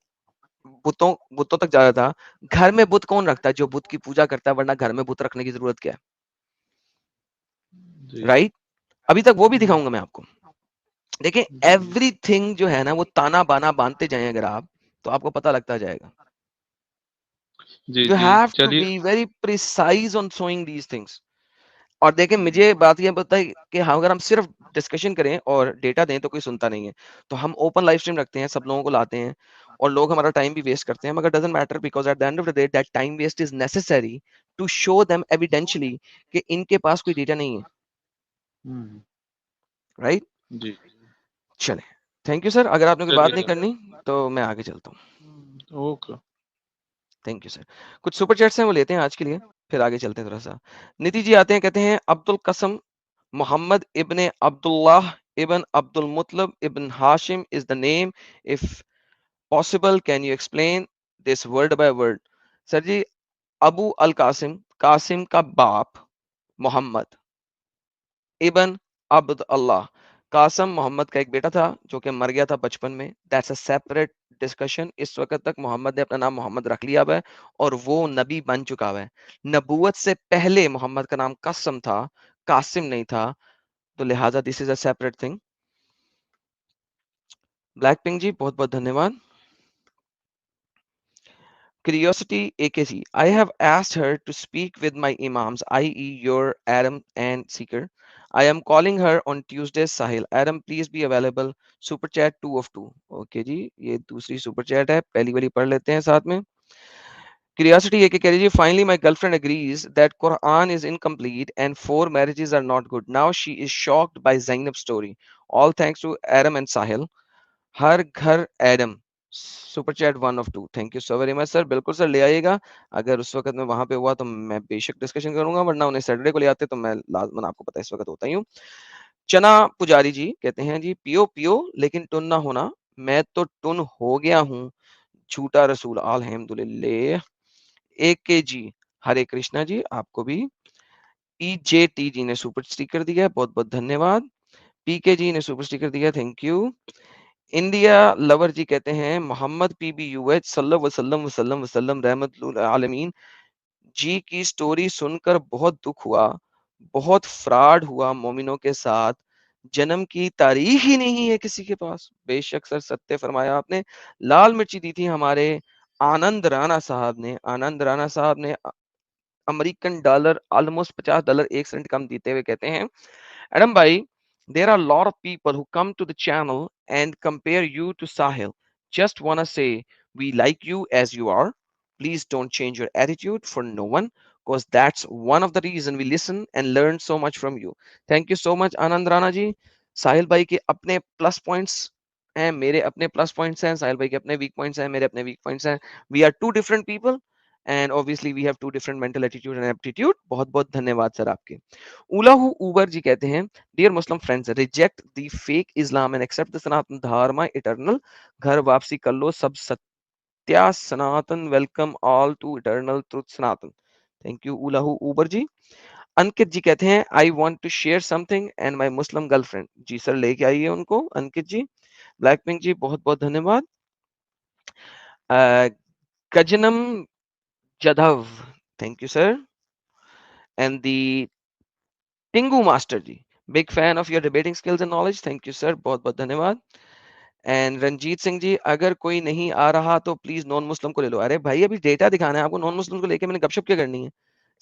بتوں تک جاتا تھا, گھر میں بت کون رکھتا ہے؟ جو بت کی پوجا کرتا ہے, ورنہ گھر میں بت رکھنے کی ضرورت کیا ہے؟ رائٹ, ابھی تک وہ بھی دکھاؤں گا میں آپ کو. دیکھیں ایوری تھنگ جو ہے نا وہ تانا بانا باندھتے جائیں اگر آپ, تو آپ کو پتہ لگتا جائے گا.
جی
You
جی
have to
چلیے.
be very precise on showing these things. اور دیکھیں مجھے بات یہ پتہ ہے کہ اگر ہم صرف ڈسکشن کریں اور ڈیٹا دیں تو کوئی سنتا نہیں ہے. تو ہم اوپن لائف اسٹریم رکھتے ہیں, سب لوگوں کو لاتے ہیں, اور لوگ ہمارا ٹائم بھی ویسٹ کرتے ہیں, مگر doesn't matter because at the end of the day that time waste is necessary to show them evidentially کہ ان کے پاس کوئی ڈیٹا نہیں ہے. رائٹ,
جی
چلیں تھینک یو سر. اگر آپ نے کوئی بات
چلیے
نہیں کرنی تو میں آگے چلتا ہوں.
اوکے.
Thank you sir. کچھ سپر چیٹس ہیں وہ لیتے ہیں آج کے لیے, پھر آگے چلتے ہیں تھوڑا سا. نیتی جی آتے ہیں, کہتے ہیں عبد القسم محمد ابن عبداللہ ابن عبد المطلب ابن ہاشم is the name. If possible can you explain this word by word. سر جی, ابو القاسم, قاسم کا باپ محمد, ابن عبد اللہ, قاسم محمد کا ایک بیٹا تھا جو کہ مر گیا تھا بچپن میں. That's a separate discussion. اس وقت تک محمد نے اپنا نام محمد رکھ لیا ہوا ہے اور وہ نبی بن چکا ہوا ہے. نبوت سے پہلے محمد کا نام قاسم تھا, قاسم نہیں تھا, تو لہٰذا this is a separate thing. Blackpink ji بہت بہت دھنیہ واد. Curiosity AKC, I have asked her to speak with my imams, i.e. your Adam and Seeker. I am calling her on Tuesdays. Sahil, Adam, please be available. Super chat 2 of 2. Okay جی, یہ دوسری super chat ہے, پہلی والی پڑھ لیتے ہیں ساتھ میں. Curiosity AKC کہہ رہی, finally my girlfriend agrees that Quran is incomplete and 4 marriages are not good. Now she is shocked by Zainab's story. All thanks to Adam and Sahil. ہر گھر Adam, super chat 1 of 2. Thank you so very much sir. بالکل sir لے آئیے گا, اگر اس وقت میں وہاں پہ ہوا تو میں بے شک ڈسکشن کروں گا, ورنہ انہیں سیٹرڈے کو لے آتے تو میں لازماً آپ کو پتا اس وقت ہوتا ہی ہوں. چنا پجاری جی کہتے ہیں جی, پیو پیو لیکن ٹن نہ ہونا, میں تو ٹن ہو گیا ہوں, جھوٹا رسول. الحمدللہ. ایک کے جی, ہرے کرشنا جی, آپ کو بھی. ای جے ٹی جی نے سپر اسٹیکر دیا, بہت بہت دھنیہ واد. پی کے جی نے سپر اسٹیکر دیا, تھینک یو. انڈیا لور جی کہتے ہیں محمد پی بی یو ایچ صلی اللہ وسلم وسلم وسلم رحمت العالمین جی کی سٹوری سن کر بہت دکھ ہوا, بہت فراڈ ہوا مومنوں کے ساتھ, جنم کی تاریخ ہی نہیں ہے کسی کے پاس. بے شک سر ستیہ فرمایا آپ نے. لال مرچی دی تھی ہمارے آنند رانا صاحب نے. آنند رانا صاحب نے امریکن ڈالر آلموسٹ $50 1 سینٹ کم دیتے ہوئے کہتے ہیں, ایڈم بھائی, there are a lot of people who come to the channel and compare you to Sahil. Just wanna say we like you as you are. Please don't change your attitude for no one, because that's one of the reason we listen and learn so much from you. Thank you so much Anand Rana ji. Sahil bhai کے اپنے plus points ہیں, میرے اپنے plus points ہیں, ساحل بھائی کے اپنے weak points ہیں, میرے اپنے ویک پوائنٹس ہیں. We are two different people and obviously we have two different mental attitude and aptitude. بہت بہت دھنیہ واد سر آپ کے. اولاہو اوبر جی کہتے ہیں, Dear Muslim friends, reject the fake Islam and accept the Sanatan Dharma eternal. گھر واپسی کر لو سب Satya Sanatan. Welcome all to eternal truth Sanatan. Thank you اولاہو اوبر جی. انکت جی کہتے ہیں, I want to share something and my Muslim girlfriend. جی سر لے کے آئیے ان کو انکت جی. بلیک پنک جی بہت بہت دھنیہ واد. گجنم جدھو, thank you sir. And the Tingu Master ji, big fan of your debating skills and knowledge. Thank you sir, بہت بہت دھنیہ واد. And رنجیت سنگھ جی, اگر کوئی نہیں آ رہا تو پلیز نان مسلم کو لے لو. ارے بھائی ابھی ڈیٹا دکھانا ہے آپ کو, نان مسلم کو لے کے میں نے گپ شپ کیا کرنی ہے؟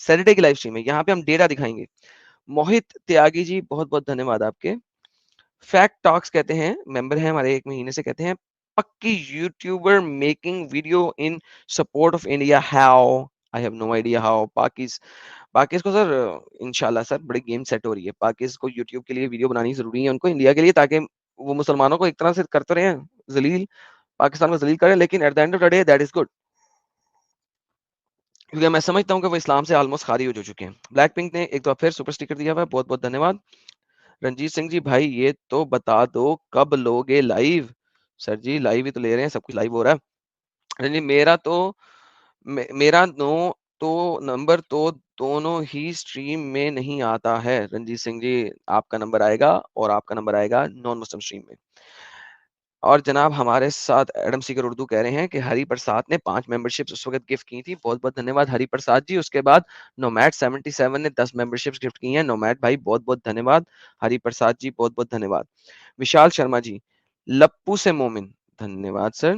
سیٹرڈے کی لائف اسٹریم ہے, یہاں پہ ہم ڈیٹا دکھائیں گے. موہت تیاگی جی بہت بہت دھنیہ واد آپ کے. فیکٹ ٹاکس کہتے ہیں, ممبر ہیں ہمارے 1 مہینے سے, کہتے ہیں پکی YouTuber making video in support of India. How? I have no idea how. Pakis کو سر انشاءاللہ سر بڑی گیم سیٹ ہو رہی ہے. پاکیز کو یوٹیوب کے لیے ویڈیو بنانی ضروری ہے ان کو انڈیا کے لیے, تاکہ وہ مسلمانوں کو ایک طرح سے کرتے رہے ذلیل, پاکستان کو ذلیل کریں, لیکن at the end of the day that is good, کیونکہ میں سمجھتا ہوں کہ وہ اسلام سے آلموسٹ خارج ہو چکے ہیں. بلیک پنک نے ایک دفعہ پھر سپر اسٹیکر دیا ہوا ہے, بہت بہت دھنیہ واد. رنجیت سنگھ جی, بھائی یہ تو بتا دو کب لوگے لائیو. سر جی لائیو ہی تو لے رہے ہیں, سب کچھ لائیو ہو رہا ہے. جی میرا نمبر تو دونوں ہی سٹریم میں نہیں آتا ہے. رنجیت سنگھ جی آپ کا نمبر آئے گا, اور آپ کا نمبر آئے گا نان مسلم سٹریم میں. اور جناب ہمارے ساتھ ایڈم سیکر اردو کہہ رہے ہیں کہ ہری پرساد نے 5 ممبرشپس اس وقت گفٹ کی تھی. بہت بہت دھنیہ واد ہری پرساد جی. اس کے بعد نومیٹ 77 نے 10 ممبرشپس گفٹ کی ہیں. نومیٹ بھائی بہت بہت دھنیہ واد. ہری پرساد جی بہت بہت دھنیہ واد. وشال شرما جی لپو سے مومن دھنیہ واد سر.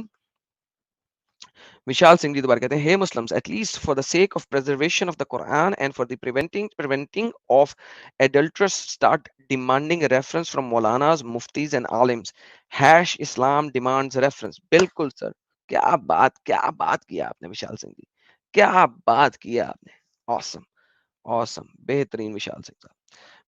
وشال سنگھ جی دوبارہ کہتے ہیں hey Muslims, at least for the sake of preservation of the Quran and for the preventing of adulterers, start demanding a reference from Maulanas, Muftis and Alims. #Islam demands reference. بالکل سر, کیا بات کیا آپ نے وشال سنگھ جی, کیا بات کیا آپ نے. awesome بہترین وشال سنگھ صاحب.